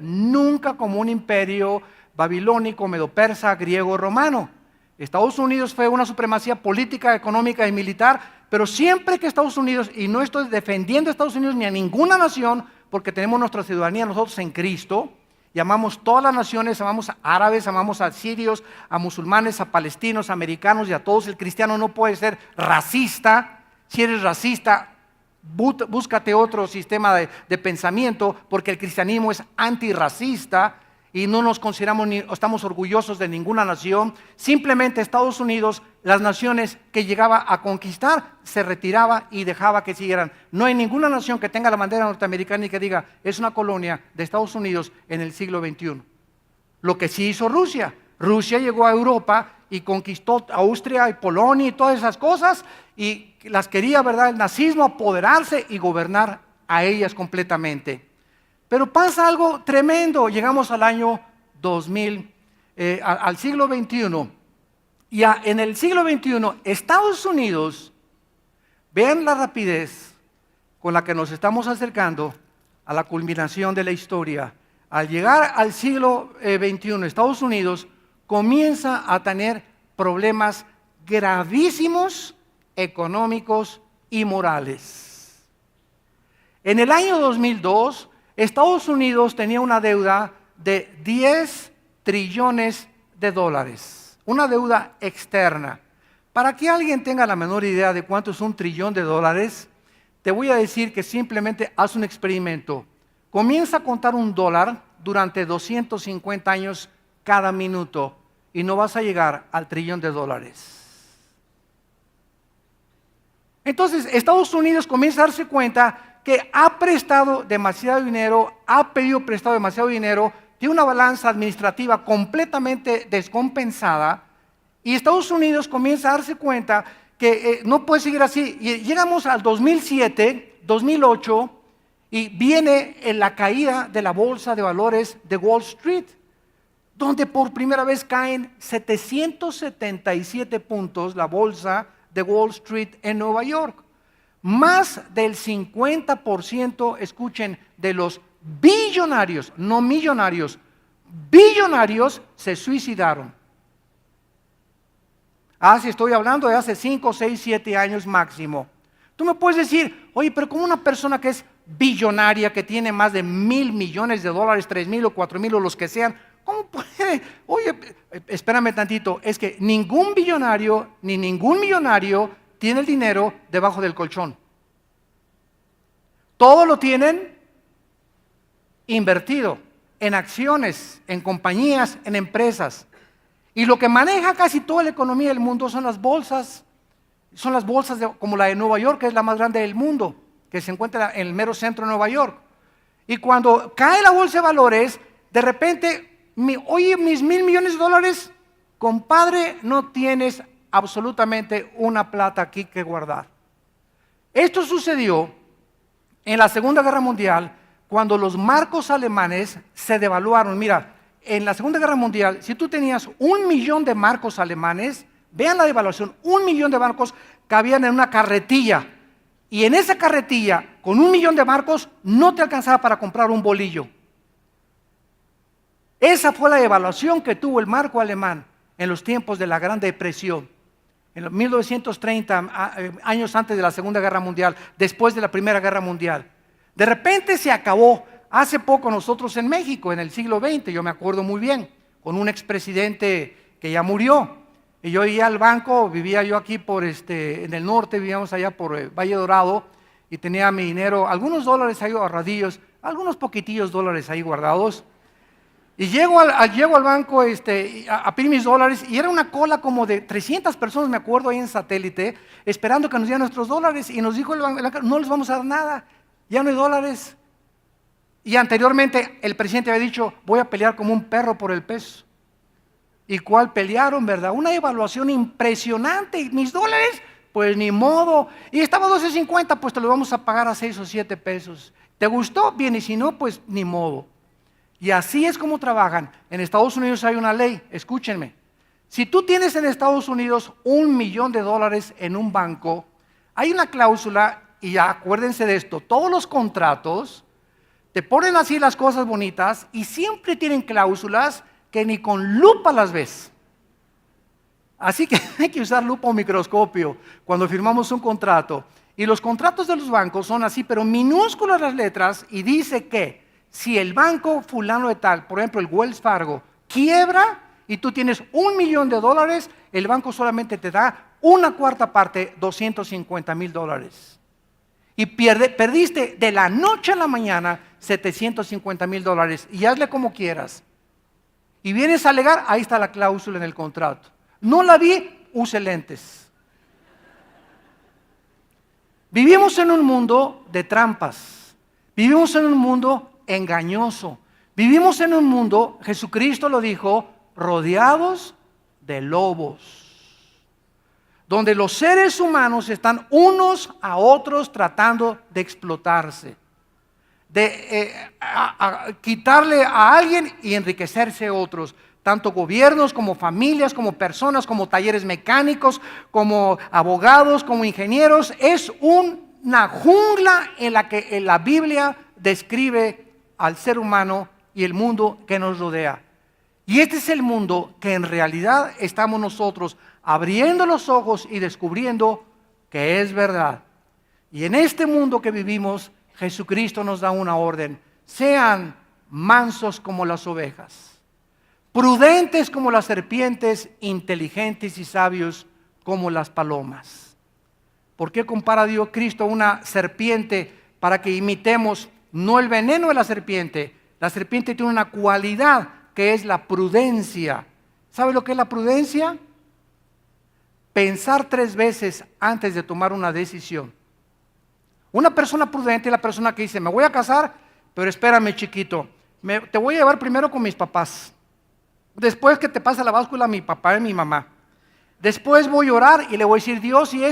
babilónico, medo-persa, griego, romano. Estados Unidos fue una supremacía política, económica y militar, pero siempre que Estados Unidos, y no estoy defendiendo a Estados Unidos ni a ninguna nación, porque tenemos nuestra ciudadanía nosotros en Cristo, y amamos todas las naciones, amamos a árabes, amamos a sirios, a musulmanes, a palestinos, a americanos y a todos. El cristiano no puede ser racista. Si eres racista, búscate otro sistema de pensamiento, porque el cristianismo es antirracista y no nos consideramos ni estamos orgullosos de ninguna nación. Simplemente Estados Unidos, las naciones que llegaba a conquistar, se retiraba y dejaba que siguieran. No hay ninguna nación que tenga la bandera norteamericana y que diga es una colonia de Estados Unidos en el siglo XXI. Lo que sí hizo Rusia. Rusia llegó a Europa y conquistó Austria y Polonia y todas esas cosas, y las quería, ¿verdad?, el nazismo apoderarse y gobernar a ellas completamente. Pero pasa algo tremendo. Llegamos al año 2000, al siglo XXI, y en el siglo XXI Estados Unidos, vean la rapidez con la que nos estamos acercando a la culminación de la historia. Al llegar al siglo XXI, Estados Unidos comienza a tener problemas gravísimos económicos y morales. En el año 2002, Estados Unidos tenía una deuda de 10 trillones de dólares, una deuda externa. Para que alguien tenga la menor idea de cuánto es $1 trillón, te voy a decir que simplemente haz un experimento. Comienza a contar $1 durante 250 años cada minuto y no vas a llegar al $1 trillón. Entonces, Estados Unidos comienza a darse cuenta que ha prestado demasiado dinero, ha pedido prestado demasiado dinero, tiene una balanza administrativa completamente descompensada, y Estados Unidos comienza a darse cuenta que no puede seguir así. Y llegamos al 2007, 2008, y viene la caída de la bolsa de valores de Wall Street, donde por primera vez caen 777 puntos la bolsa de Wall Street en Nueva York. Más del 50%, escuchen, de los billonarios, no millonarios, billonarios se suicidaron. Si estoy hablando de hace 5, 6, 7 años máximo. Tú me puedes decir, oye, pero como una persona que es billonaria, que tiene más de $1,000 millones, 3,000 o 4,000 o los que sean, ¿cómo puede? Oye, espérame tantito, es que ningún billonario ni ningún millonario tiene el dinero debajo del colchón. Todo lo tienen invertido en acciones, en compañías, en empresas. Y lo que maneja casi toda la economía del mundo son las bolsas como la de Nueva York, que es la más grande del mundo, que se encuentra en el mero centro de Nueva York. Y cuando cae la bolsa de valores, de repente, oye, mis $1,000 millones, compadre, no tienes absolutamente una plata aquí que guardar. Esto sucedió en la Segunda Guerra Mundial, cuando los marcos alemanes se devaluaron. Mira, en la Segunda Guerra Mundial, si tú tenías 1 millón de marcos alemanes, vean la devaluación, 1 millón de marcos cabían en una carretilla. Y en esa carretilla, con 1 millón de marcos, no te alcanzaba para comprar un bolillo. Esa fue la devaluación que tuvo el marco alemán en los tiempos de la Gran Depresión. En los 1930, años antes de la Segunda Guerra Mundial, después de la Primera Guerra Mundial. De repente se acabó. Hace poco nosotros en México, en el siglo XX, yo me acuerdo muy bien, con un expresidente que ya murió. Y yo iba al banco, vivía yo aquí en el norte, vivíamos allá por Valle Dorado, y tenía mi dinero, algunos dólares ahí ahorradillos, algunos poquitillos dólares ahí guardados. Y llego al banco a pedir mis dólares, y era una cola como de 300 personas, me acuerdo, ahí en Satélite, esperando que nos dieran nuestros dólares, y nos dijo el banco, no les vamos a dar nada, ya no hay dólares. Y anteriormente el presidente había dicho, voy a pelear como un perro por el peso. ¿Y cuál pelearon, verdad? Una evaluación impresionante. ¿Y mis dólares? Pues ni modo. Y estaba a 12.50, pues te lo vamos a pagar a 6 o 7 pesos. ¿Te gustó? Bien, y si no, pues ni modo. Y así es como trabajan. En Estados Unidos hay una ley, escúchenme. Si tú tienes en Estados Unidos $1 millón en un banco, hay una cláusula, y ya acuérdense de esto, todos los contratos te ponen así las cosas bonitas y siempre tienen cláusulas que ni con lupa las ves. Así que hay que usar lupa o microscopio cuando firmamos un contrato. Y los contratos de los bancos son así, pero minúsculas las letras, y dice que si el banco fulano de tal, por ejemplo el Wells Fargo, quiebra y tú tienes $1 millón, el banco solamente te da una cuarta parte, $250,000. Y perdiste de la noche a la mañana $750,000, y hazle como quieras. Y vienes a alegar, ahí está la cláusula en el contrato. No la vi, use lentes. Vivimos en un mundo de trampas. Vivimos en un mundo engañoso. Vivimos en un mundo, Jesucristo lo dijo, rodeados de lobos, donde los seres humanos están unos a otros tratando de explotarse, de quitarle a alguien y enriquecerse a otros, tanto gobiernos como familias, como personas, como talleres mecánicos, como abogados, como ingenieros. Es una jungla en la que la Biblia describe al ser humano y el mundo que nos rodea. Y este es el mundo que en realidad estamos nosotros abriendo los ojos y descubriendo que es verdad. Y en este mundo que vivimos, Jesucristo nos da una orden: sean mansos como las ovejas, prudentes como las serpientes, inteligentes y sabios como las palomas. ¿Por qué compara Dios Cristo a una serpiente? Para que imitemos no el veneno de la serpiente. La serpiente tiene una cualidad que es la prudencia. ¿Sabe lo que es la prudencia? Pensar 3 veces antes de tomar una decisión. Una persona prudente es la persona que dice: me voy a casar, pero espérame, chiquito, te voy a llevar primero con mis papás. Después que te pase la báscula mi papá y mi mamá. Después voy a orar y le voy a decir: Dios, si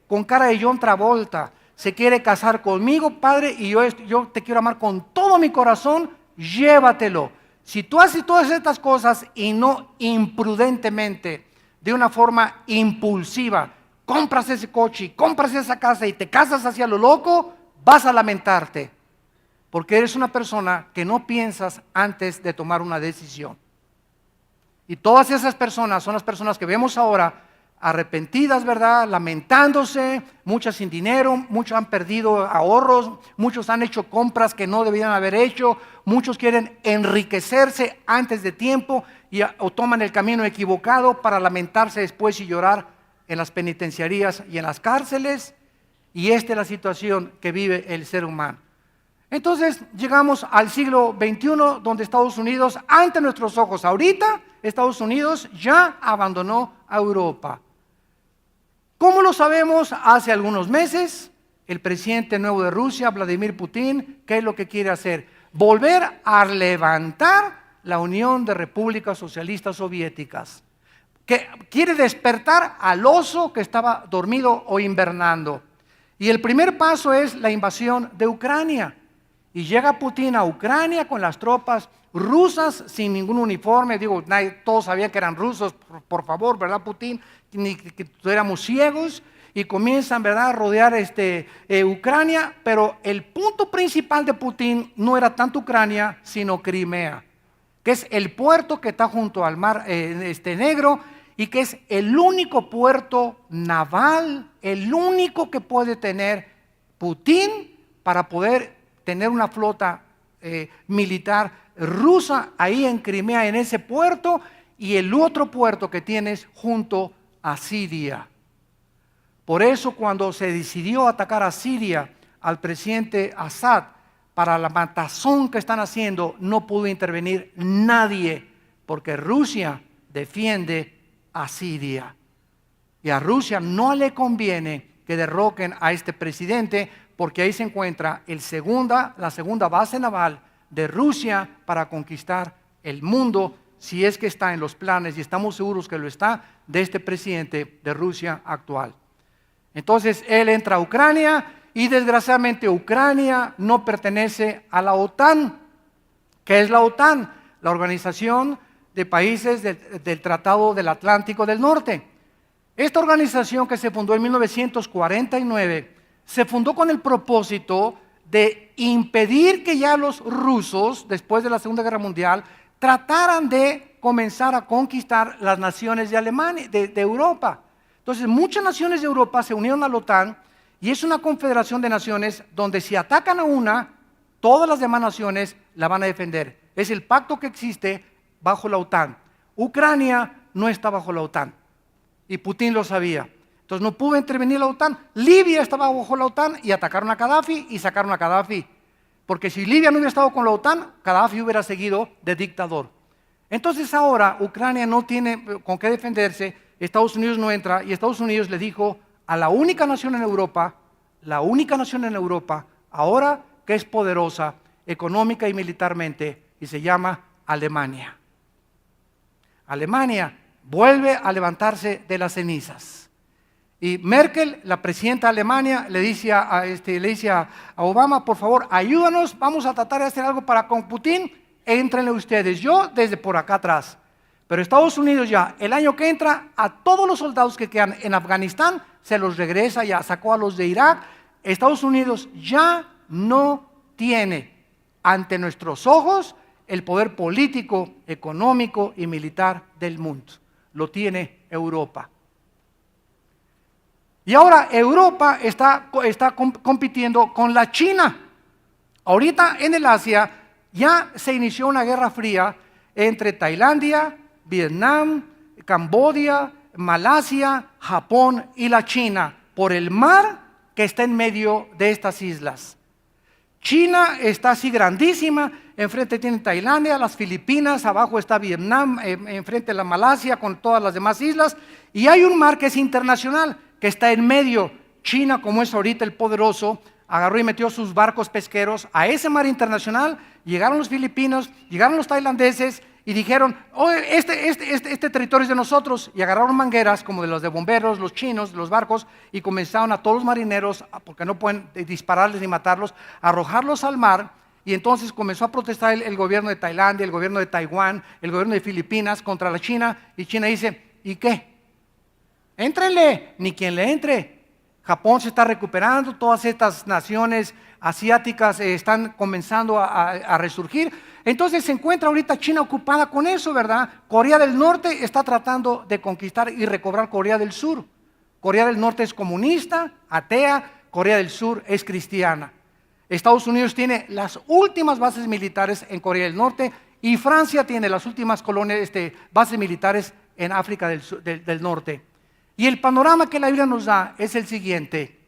con cara de John Travolta se quiere casar conmigo, Padre, y yo te quiero amar con todo mi corazón, llévatelo. Si tú haces todas estas cosas y no imprudentemente, de una forma impulsiva, compras ese coche, compras esa casa y te casas hacia lo loco, vas a lamentarte, porque eres una persona que no piensas antes de tomar una decisión. Y todas esas personas son las personas que vemos ahora arrepentidas, ¿verdad? Lamentándose, muchas sin dinero, muchos han perdido ahorros, muchos han hecho compras que no debían haber hecho, muchos quieren enriquecerse antes de tiempo o toman el camino equivocado para lamentarse después y llorar en las penitenciarías y en las cárceles. Y esta es la situación que vive el ser humano. Entonces llegamos al siglo XXI, donde Estados Unidos, ante nuestros ojos, ahorita Estados Unidos ya abandonó a Europa. ¿Cómo lo sabemos? Hace algunos meses, el presidente nuevo de Rusia, Vladimir Putin, ¿qué es lo que quiere hacer? Volver a levantar la Unión de Repúblicas Socialistas Soviéticas, que quiere despertar al oso que estaba dormido o invernando. Y el primer paso es la invasión de Ucrania. Y llega Putin a Ucrania con las tropas rusas sin ningún uniforme. Digo, todos sabían que eran rusos, por favor, ¿verdad, Putin? Ni que éramos ciegos. Y comienzan, ¿verdad?, a rodear Ucrania. Pero el punto principal de Putin no era tanto Ucrania, sino Crimea, que es el puerto que está junto al mar Negro y que es el único puerto naval, el único que puede tener Putin para poder tener una flota militar rusa ahí en Crimea, en ese puerto, y el otro puerto que tienes junto a Siria. Por eso cuando se decidió atacar a Siria, al presidente Assad, para la matazón que están haciendo, no pudo intervenir nadie, porque Rusia defiende a Siria. Y a Rusia no le conviene que derroquen a este presidente, porque ahí se encuentra la segunda base naval de Rusia para conquistar el mundo, si es que está en los planes, y estamos seguros que lo está, de este presidente de Rusia actual. Entonces él entra a Ucrania y desgraciadamente Ucrania no pertenece a la OTAN. ¿Qué es la OTAN? La Organización de Países del Tratado del Atlántico del Norte. Esta organización, que se fundó en 1949, se fundó con el propósito de impedir que ya los rusos, después de la Segunda Guerra Mundial, trataran de comenzar a conquistar las naciones de Alemania, de Europa. Entonces, muchas naciones de Europa se unieron a la OTAN y es una confederación de naciones donde si atacan a una, todas las demás naciones la van a defender. Es el pacto que existe bajo la OTAN. Ucrania no está bajo la OTAN y Putin lo sabía. Entonces no pudo intervenir la OTAN. Libia estaba bajo la OTAN y atacaron a Gaddafi y sacaron a Gaddafi. Porque si Libia no hubiera estado con la OTAN, Gaddafi hubiera seguido de dictador. Entonces ahora Ucrania no tiene con qué defenderse, Estados Unidos no entra y Estados Unidos le dijo a la única nación en Europa, ahora que es poderosa económica y militarmente, y se llama Alemania. Alemania vuelve a levantarse de las cenizas. Y Merkel, la presidenta de Alemania, le dice a Obama: por favor, ayúdanos, vamos a tratar de hacer algo para con Putin, éntrenle ustedes, yo desde por acá atrás. Pero Estados Unidos ya, el año que entra, a todos los soldados que quedan en Afganistán, se los regresa, ya sacó a los de Irak. Estados Unidos ya no tiene ante nuestros ojos el poder político, económico y militar del mundo. Lo tiene Europa. Y ahora Europa está compitiendo con la China. Ahorita en el Asia ya se inició una guerra fría entre Tailandia, Vietnam, Camboya, Malasia, Japón y la China por el mar que está en medio de estas islas. China está así grandísima, enfrente tiene Tailandia, las Filipinas, abajo está Vietnam, enfrente la Malasia con todas las demás islas, y hay un mar que es internacional, que está en medio. China, como es ahorita el poderoso, agarró y metió sus barcos pesqueros a ese mar internacional, llegaron los filipinos, llegaron los tailandeses y dijeron, oh, este territorio es de nosotros, y agarraron mangueras como de los de bomberos, los chinos, los barcos, y comenzaron a todos los marineros, porque no pueden dispararles ni matarlos, a arrojarlos al mar. Y entonces comenzó a protestar el gobierno de Tailandia, el gobierno de Taiwán, el gobierno de Filipinas contra la China, y China dice, ¿y qué? Éntrenle, ni quien le entre. Japón se está recuperando, todas estas naciones asiáticas están comenzando a resurgir. Entonces se encuentra ahorita China ocupada con eso, ¿verdad? Corea del Norte está tratando de conquistar y recobrar Corea del Sur. Corea del Norte es comunista, atea, Corea del Sur es cristiana. Estados Unidos tiene las últimas bases militares en Corea del Norte y Francia tiene las últimas colonias, bases militares en África del Norte. Y el panorama que la Biblia nos da es el siguiente: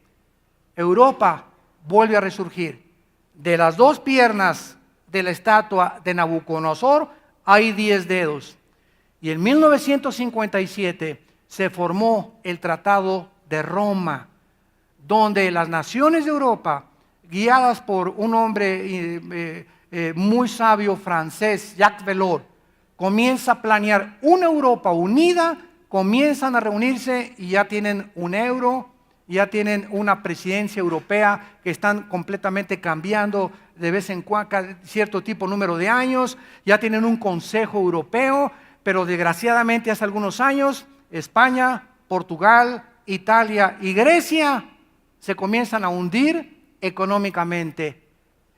Europa vuelve a resurgir. De las dos piernas de la estatua de Nabucodonosor hay 10 dedos. Y en 1957 se formó el Tratado de Roma, donde las naciones de Europa, guiadas por un hombre muy sabio francés, Jacques Delors, comienza a planear una Europa unida. Comienzan a reunirse y ya tienen un euro, ya tienen una presidencia europea que están completamente cambiando de vez en cuando, cierto tipo número de años, ya tienen un consejo europeo, pero desgraciadamente hace algunos años España, Portugal, Italia y Grecia se comienzan a hundir económicamente.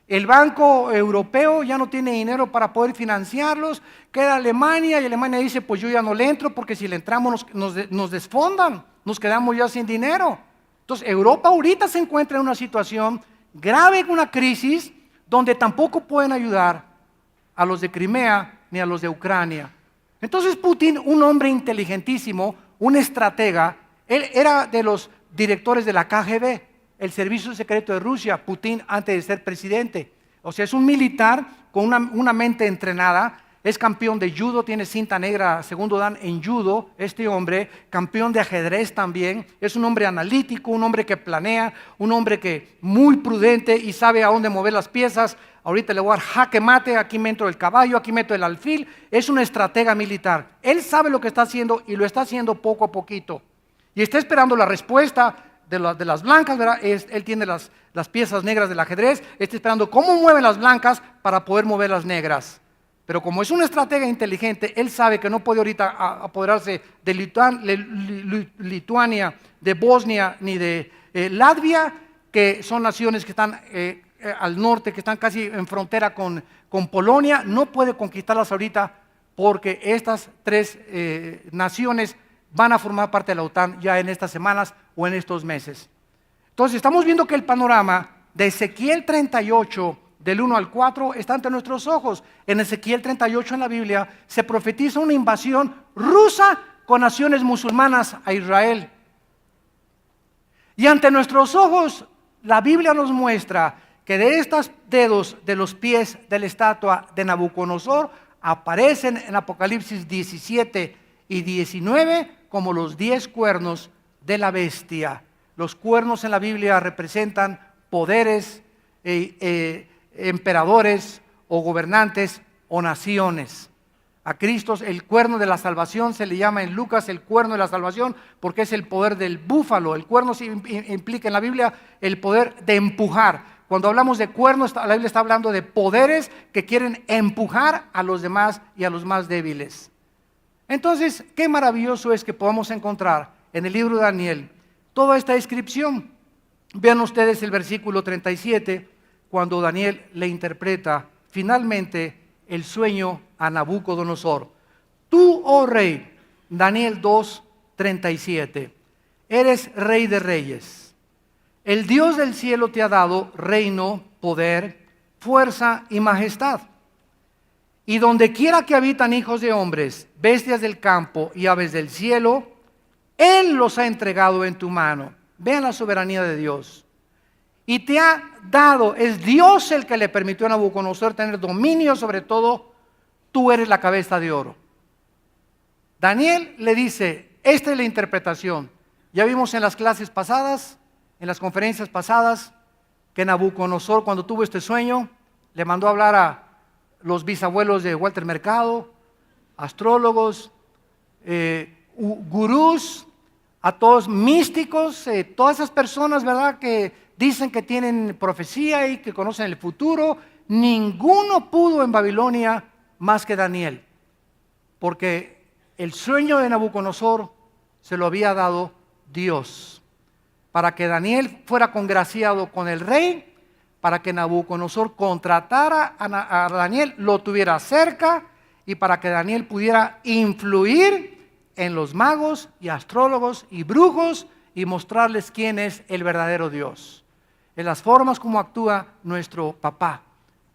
El Banco Europeo ya no tiene dinero para poder financiarlos, queda Alemania y Alemania dice, pues yo ya no le entro porque si le entramos nos desfondan, nos quedamos ya sin dinero. Entonces Europa ahorita se encuentra en una situación grave, una crisis, donde tampoco pueden ayudar a los de Crimea ni a los de Ucrania. Entonces Putin, un hombre inteligentísimo, un estratega, él era de los directores de la KGB, el servicio secreto de Rusia, Putin antes de ser presidente. O sea, es un militar con una mente entrenada, es campeón de judo, tiene cinta negra, segundo dan en judo, este hombre, campeón de ajedrez también, es un hombre analítico, un hombre que planea, un hombre que muy prudente y sabe a dónde mover las piezas. Ahorita le voy a dar jaque mate, aquí meto el caballo, aquí meto el alfil. Es un estratega militar, él sabe lo que está haciendo y lo está haciendo poco a poquito. Y está esperando la respuesta de las blancas, ¿verdad? Él tiene las piezas negras del ajedrez, está esperando cómo mueven las blancas para poder mover las negras. Pero como es un estratega inteligente, él sabe que no puede ahorita apoderarse de Lituania, de Bosnia, ni de Latvia, que son naciones que están al norte, que están casi en frontera con Polonia. No puede conquistarlas ahorita porque estas tres naciones van a formar parte de la OTAN ya en estas semanas o en estos meses. Entonces estamos viendo que el panorama de Ezequiel 38, del 1 al 4, está ante nuestros ojos. En Ezequiel 38 en la Biblia se profetiza una invasión rusa con naciones musulmanas a Israel. Y ante nuestros ojos la Biblia nos muestra que de estos dedos de los pies de la estatua de Nabucodonosor aparecen en Apocalipsis 17 y 19 como los 10 cuernos de la bestia. Los cuernos en la Biblia representan poderes, emperadores o gobernantes o naciones. A Cristo el cuerno de la salvación se le llama en Lucas el cuerno de la salvación porque es el poder del búfalo. El cuerno implica en la Biblia el poder de empujar. Cuando hablamos de cuernos, la Biblia está hablando de poderes que quieren empujar a los demás y a los más débiles. Entonces, qué maravilloso es que podamos encontrar en el libro de Daniel toda esta descripción. Vean ustedes el versículo 37, cuando Daniel le interpreta finalmente el sueño a Nabucodonosor. Tú, oh rey, Daniel 2, 37. Eres Rey de Reyes. El Dios del cielo te ha dado reino, poder, fuerza y majestad. Y donde quiera que habitan hijos de hombres, bestias del campo y aves del cielo, Él los ha entregado en tu mano. Vean la soberanía de Dios. Y te ha dado, es Dios el que le permitió a Nabucodonosor tener dominio sobre todo. Tú eres la cabeza de oro. Daniel le dice, esta es la interpretación. Ya vimos en las clases pasadas, en las conferencias pasadas, que Nabucodonosor, cuando tuvo este sueño, le mandó a hablar a los bisabuelos de Walter Mercado, astrólogos, gurús, a todos místicos, todas esas personas, ¿verdad?, que dicen que tienen profecía y que conocen el futuro. Ninguno pudo en Babilonia más que Daniel, porque el sueño de Nabucodonosor se lo había dado Dios, para que Daniel fuera congraciado con el rey, para que Nabucodonosor contratara a Daniel, lo tuviera cerca, y para que Daniel pudiera influir en los magos y astrólogos y brujos y mostrarles quién es el verdadero Dios, en las formas como actúa nuestro papá,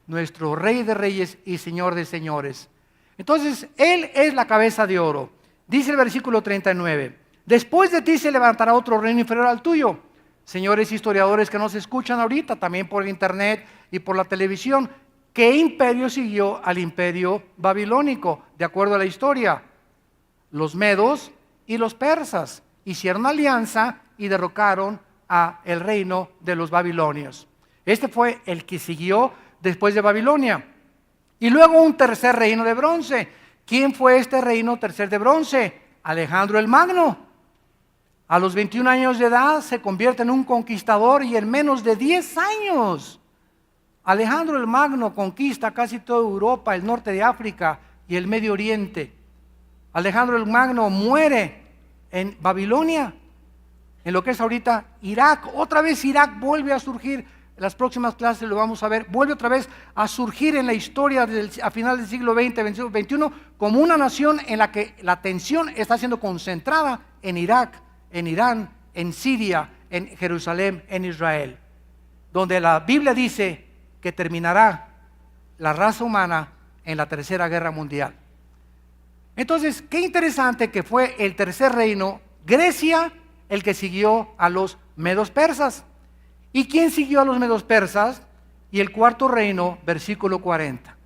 nuestro Rey de Reyes y Señor de Señores. Entonces, Él es la cabeza de oro. Dice el versículo 39, después de ti se levantará otro reino inferior al tuyo. Señores historiadores que nos escuchan ahorita, también por internet y por la televisión, ¿qué imperio siguió al imperio babilónico? De acuerdo a la historia, los medos y los persas hicieron alianza y derrocaron a el reino de los babilonios. Este fue el que siguió después de Babilonia. Y luego un tercer reino de bronce. ¿Quién fue este reino tercer de bronce? Alejandro el Magno. A los 21 años de edad se convierte en un conquistador y en menos de 10 años Alejandro el Magno conquista casi toda Europa, el norte de África y el Medio Oriente. Alejandro el Magno muere en Babilonia, en lo que es ahorita Irak. Otra vez Irak vuelve a surgir, en las próximas clases lo vamos a ver, vuelve otra vez a surgir en la historia a final del siglo XX, XXI, como una nación en la que la atención está siendo concentrada en Irak, en Irán, en Siria, en Jerusalén, en Israel, donde la Biblia dice que terminará la raza humana en la Tercera Guerra Mundial. Entonces, qué interesante que fue el tercer reino, Grecia, el que siguió a los medos persas. ¿Y quién siguió a los medos persas? Y el cuarto reino, versículo 40.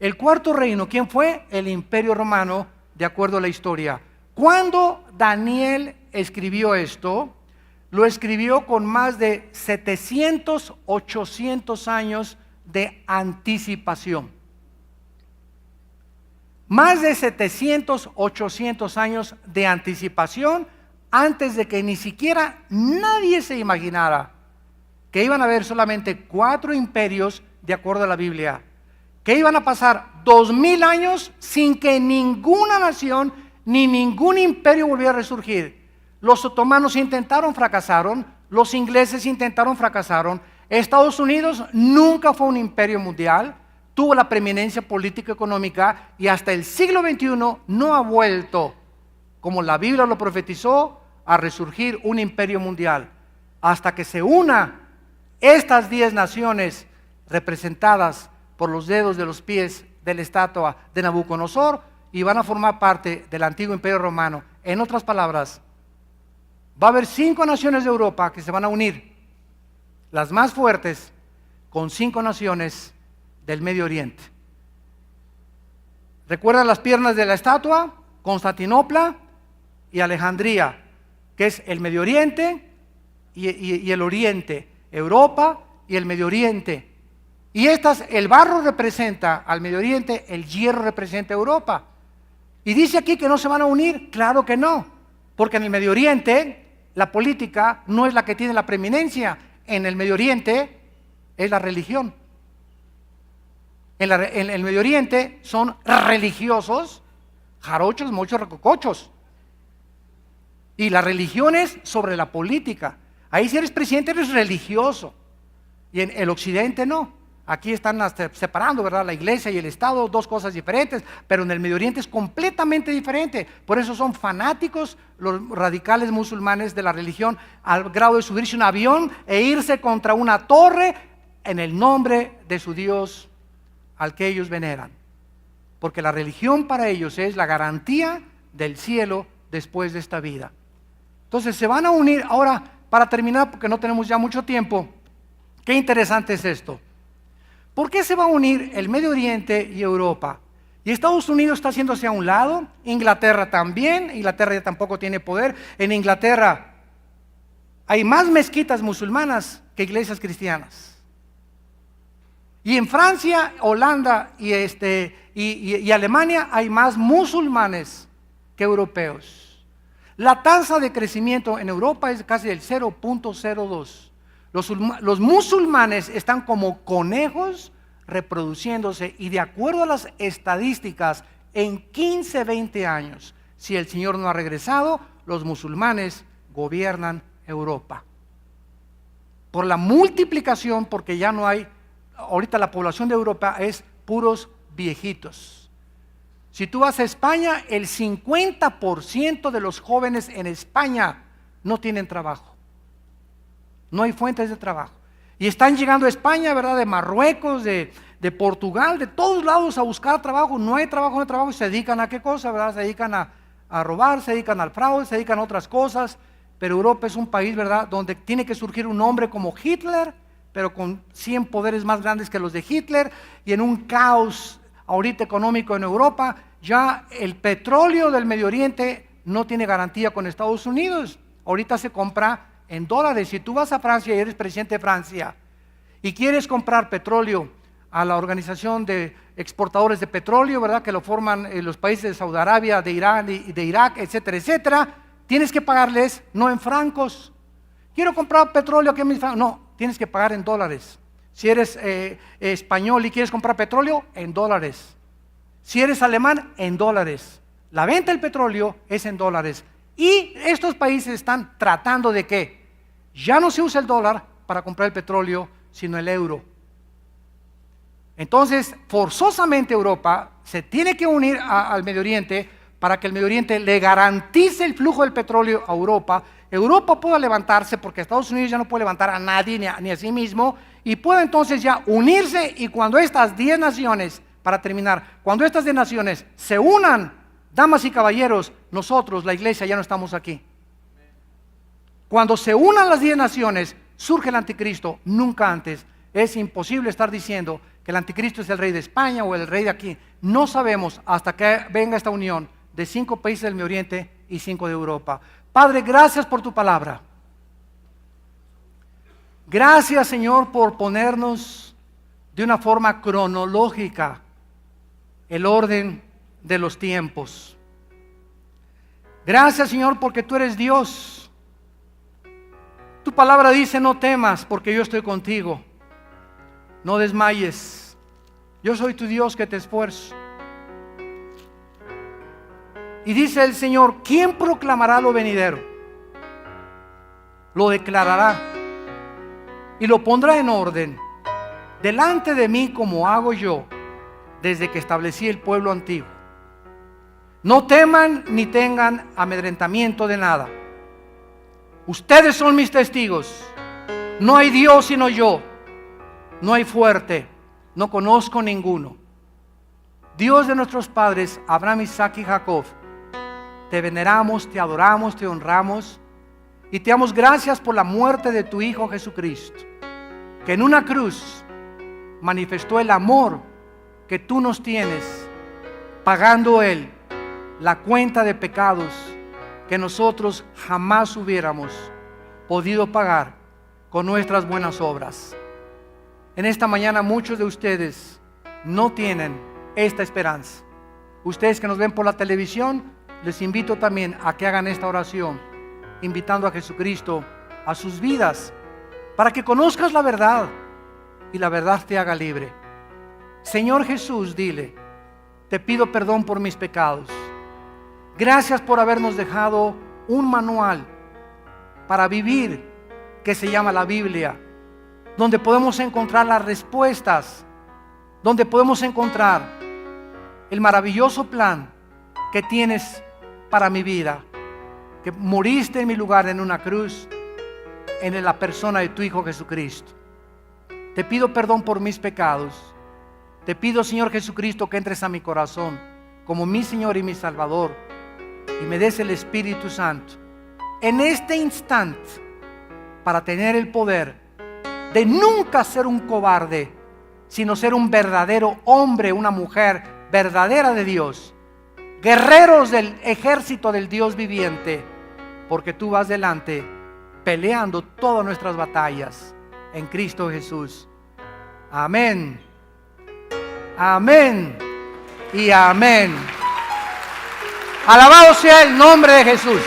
El cuarto reino, ¿quién fue? El Imperio Romano, de acuerdo a la historia. Cuando Daniel escribió esto, lo escribió con más de 700, 800 años de anticipación. Más de 700, 800 años de anticipación antes de que ni siquiera nadie se imaginara que iban a haber solamente 4 imperios de acuerdo a la Biblia, que iban a pasar 2000 años sin que ninguna nación ni ningún imperio volviera a resurgir. Los otomanos intentaron, fracasaron. Los ingleses intentaron, fracasaron. Estados Unidos nunca fue un imperio mundial, tuvo la preeminencia política y económica, y hasta el siglo XXI no ha vuelto, como la Biblia lo profetizó, a resurgir un imperio mundial, hasta que se una estas 10 naciones representadas por los dedos de los pies de la estatua de Nabucodonosor, y van a formar parte del antiguo imperio romano. En otras palabras, va a haber 5 naciones de Europa que se van a unir, las más fuertes, con 5 naciones del Medio Oriente. ¿Recuerdan las piernas de la estatua? Constantinopla y Alejandría, que es el Medio Oriente y el Oriente, Europa y el Medio Oriente. Y el barro representa al Medio Oriente, el hierro representa a Europa. Y dice aquí que no se van a unir. Claro que no, porque en el Medio Oriente la política no es la que tiene la preeminencia. En el Medio Oriente es la religión. En el Medio Oriente son religiosos, jarochos, mochos, recocochos. Y la religión es sobre la política. Ahí si eres presidente eres religioso. Y en el Occidente no. Aquí están separando, ¿verdad?, la iglesia y el Estado, dos cosas diferentes, pero en el Medio Oriente es completamente diferente. Por eso son fanáticos los radicales musulmanes de la religión, al grado de subirse a un avión e irse contra una torre en el nombre de su Dios al que ellos veneran. Porque la religión para ellos es la garantía del cielo después de esta vida. Entonces se van a unir. Ahora, para terminar, porque no tenemos ya mucho tiempo, qué interesante es esto. ¿Por qué se va a unir el Medio Oriente y Europa? Y Estados Unidos está haciéndose a un lado, Inglaterra también. Inglaterra ya tampoco tiene poder. En Inglaterra hay más mezquitas musulmanas que iglesias cristianas. Y en Francia, Holanda y Alemania hay más musulmanes que europeos. La tasa de crecimiento en Europa es casi del 0.02. Los musulmanes están como conejos reproduciéndose, y de acuerdo a las estadísticas, en 15, 20 años, si el Señor no ha regresado, los musulmanes gobiernan Europa. Por la multiplicación, porque ya no hay, ahorita la población de Europa es puros viejitos. Si tú vas a España, el 50% de los jóvenes en España no tienen trabajo. No hay fuentes de trabajo. Y están llegando a España, ¿verdad?, de Marruecos, de Portugal, de todos lados a buscar trabajo. No hay trabajo, y se dedican a qué cosa, ¿verdad? Se dedican a robar, se dedican al fraude, se dedican a otras cosas. Pero Europa es un país, ¿verdad?, donde tiene que surgir un hombre como Hitler, pero con 100 poderes más grandes que los de Hitler, y en un caos ahorita económico en Europa. Ya el petróleo del Medio Oriente no tiene garantía con Estados Unidos. Ahorita se compra en dólares. Si tú vas a Francia y eres presidente de Francia y quieres comprar petróleo a la organización de exportadores de petróleo, ¿verdad?, que lo forman los países de Saudi Arabia, de Irán y de Irak, etcétera, etcétera, tienes que pagarles no en francos. Quiero comprar petróleo aquí en mis francos. No, tienes que pagar en dólares. Si eres español y quieres comprar petróleo, en dólares. Si eres alemán, en dólares. La venta del petróleo es en dólares. Y estos países están tratando de que ya no se usa el dólar para comprar el petróleo, sino el euro. Entonces, forzosamente Europa se tiene que unir al Medio Oriente para que el Medio Oriente le garantice el flujo del petróleo a Europa. Europa pueda levantarse, porque Estados Unidos ya no puede levantar a nadie ni a sí mismo, y pueda entonces ya unirse. Y cuando estas 10 naciones, para terminar, cuando estas 10 naciones se unan, damas y caballeros, nosotros, la iglesia, ya no estamos aquí. Cuando se unan las 10 naciones, surge el anticristo, nunca antes. Es imposible estar diciendo que el anticristo es el rey de España o el rey de aquí. No sabemos hasta que venga esta unión de 5 países del Medio Oriente y 5 de Europa. Padre, gracias por tu palabra. Gracias, Señor, por ponernos de una forma cronológica el orden de los tiempos. Gracias, Señor, porque tú eres Dios. Tu palabra dice: no temas, porque yo estoy contigo. No desmayes. Yo soy tu Dios que te esfuerzo. Y dice el Señor: ¿quién proclamará lo venidero? Lo declarará y lo pondrá en orden delante de mí, como hago yo desde que establecí el pueblo antiguo. No teman ni tengan amedrentamiento de nada. Ustedes son mis testigos. No hay Dios sino yo. No hay fuerte, no conozco ninguno. Dios de nuestros padres, Abraham, Isaac y Jacob, te veneramos, te adoramos, te honramos y te damos gracias por la muerte de tu Hijo Jesucristo, que en una cruz manifestó el amor que tú nos tienes, pagando Él la cuenta de pecados que nosotros jamás hubiéramos podido pagar con nuestras buenas obras. En esta mañana muchos de ustedes no tienen esta esperanza. Ustedes que nos ven por la televisión, les invito también a que hagan esta oración, invitando a Jesucristo a sus vidas, para que conozcas la verdad y la verdad te haga libre. Señor Jesús, dile: te pido perdón por mis pecados. Gracias por habernos dejado un manual para vivir que se llama la Biblia. donde podemos encontrar las respuestas, donde podemos encontrar el maravilloso plan que tienes para mi vida, que moriste en mi lugar en una cruz, en la persona de tu Hijo Jesucristo. Te pido perdón por mis pecados. Te pido, Señor Jesucristo, que entres a mi corazón como mi Señor y mi Salvador, y me des el Espíritu Santo en este instante para tener el poder de nunca ser un cobarde, sino ser un verdadero hombre, una mujer verdadera de Dios, guerreros del ejército del Dios viviente, porque tú vas delante peleando todas nuestras batallas en Cristo Jesús. Amén, amén y amén. Alabado sea el nombre de Jesús.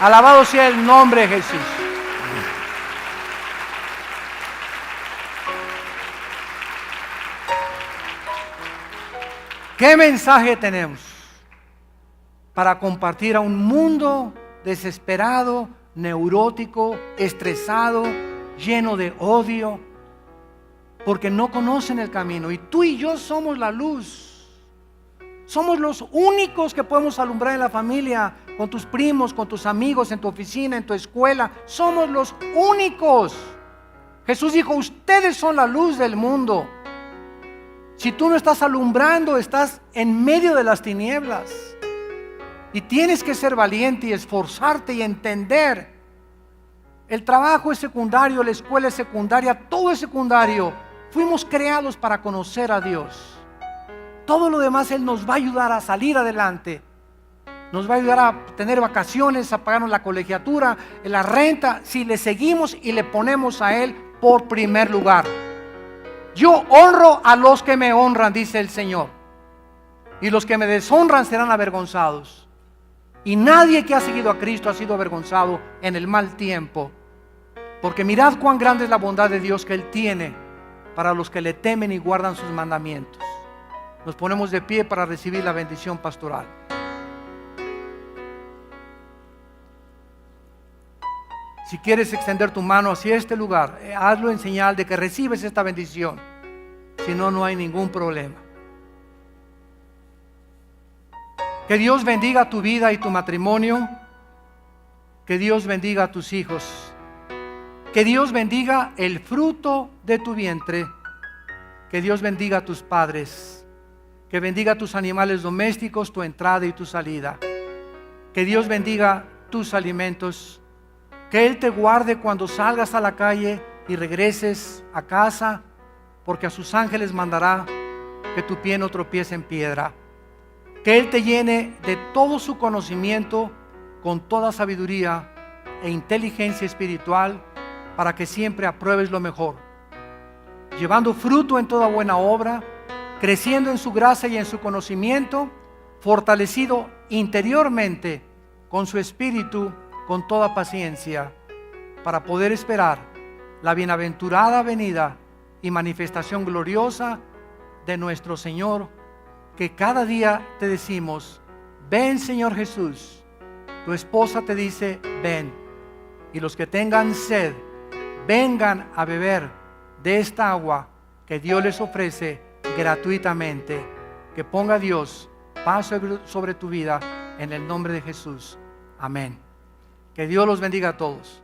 Alabado sea el nombre de Jesús. ¿Qué mensaje tenemos para compartir a un mundo desesperado, neurótico, estresado, lleno de odio, porque no conocen el camino? Y tú y yo somos la luz. Somos los únicos que podemos alumbrar en la familia, con tus primos, con tus amigos, en tu oficina, en tu escuela. Somos los únicos. Jesús dijo: ustedes son la luz del mundo. Si tú no estás alumbrando, estás en medio de las tinieblas. Y tienes que ser valiente y esforzarte y entender. El trabajo es secundario, la escuela es secundaria, todo es secundario. Fuimos creados para conocer a Dios. Todo lo demás Él nos va a ayudar a salir adelante. Nos va a ayudar a tener vacaciones, a pagarnos la colegiatura, la renta, si le seguimos y le ponemos a Él por primer lugar. Yo honro a los que me honran, dice el Señor, y los que me deshonran serán avergonzados. Y nadie que ha seguido a Cristo ha sido avergonzado en el mal tiempo, porque mirad cuán grande es la bondad de Dios que Él tiene para los que le temen y guardan sus mandamientos. Nos ponemos de pie para recibir la bendición pastoral. Si quieres extender tu mano hacia este lugar, hazlo en señal de que recibes esta bendición. Si no, no hay ningún problema. Que Dios bendiga tu vida y tu matrimonio. Que Dios bendiga a tus hijos. Que Dios bendiga el fruto de tu vientre. Que Dios bendiga a tus padres. Que bendiga a tus animales domésticos, tu entrada y tu salida. Que Dios bendiga tus alimentos. Que Él te guarde cuando salgas a la calle y regreses a casa, porque a sus ángeles mandará que tu pie no tropiece en piedra. Que Él te llene de todo su conocimiento, con toda sabiduría e inteligencia espiritual, para que siempre apruebes lo mejor, llevando fruto en toda buena obra, creciendo en su gracia y en su conocimiento, fortalecido interiormente con su espíritu, con toda paciencia, para poder esperar la bienaventurada venida y manifestación gloriosa de nuestro Señor, que cada día te decimos: ven, Señor Jesús. Tu esposa te dice: ven. Y los que tengan sed, vengan a beber de esta agua que Dios les ofrece gratuitamente. Que ponga Dios paz sobre tu vida en el nombre de Jesús. Amén. Que Dios los bendiga a todos.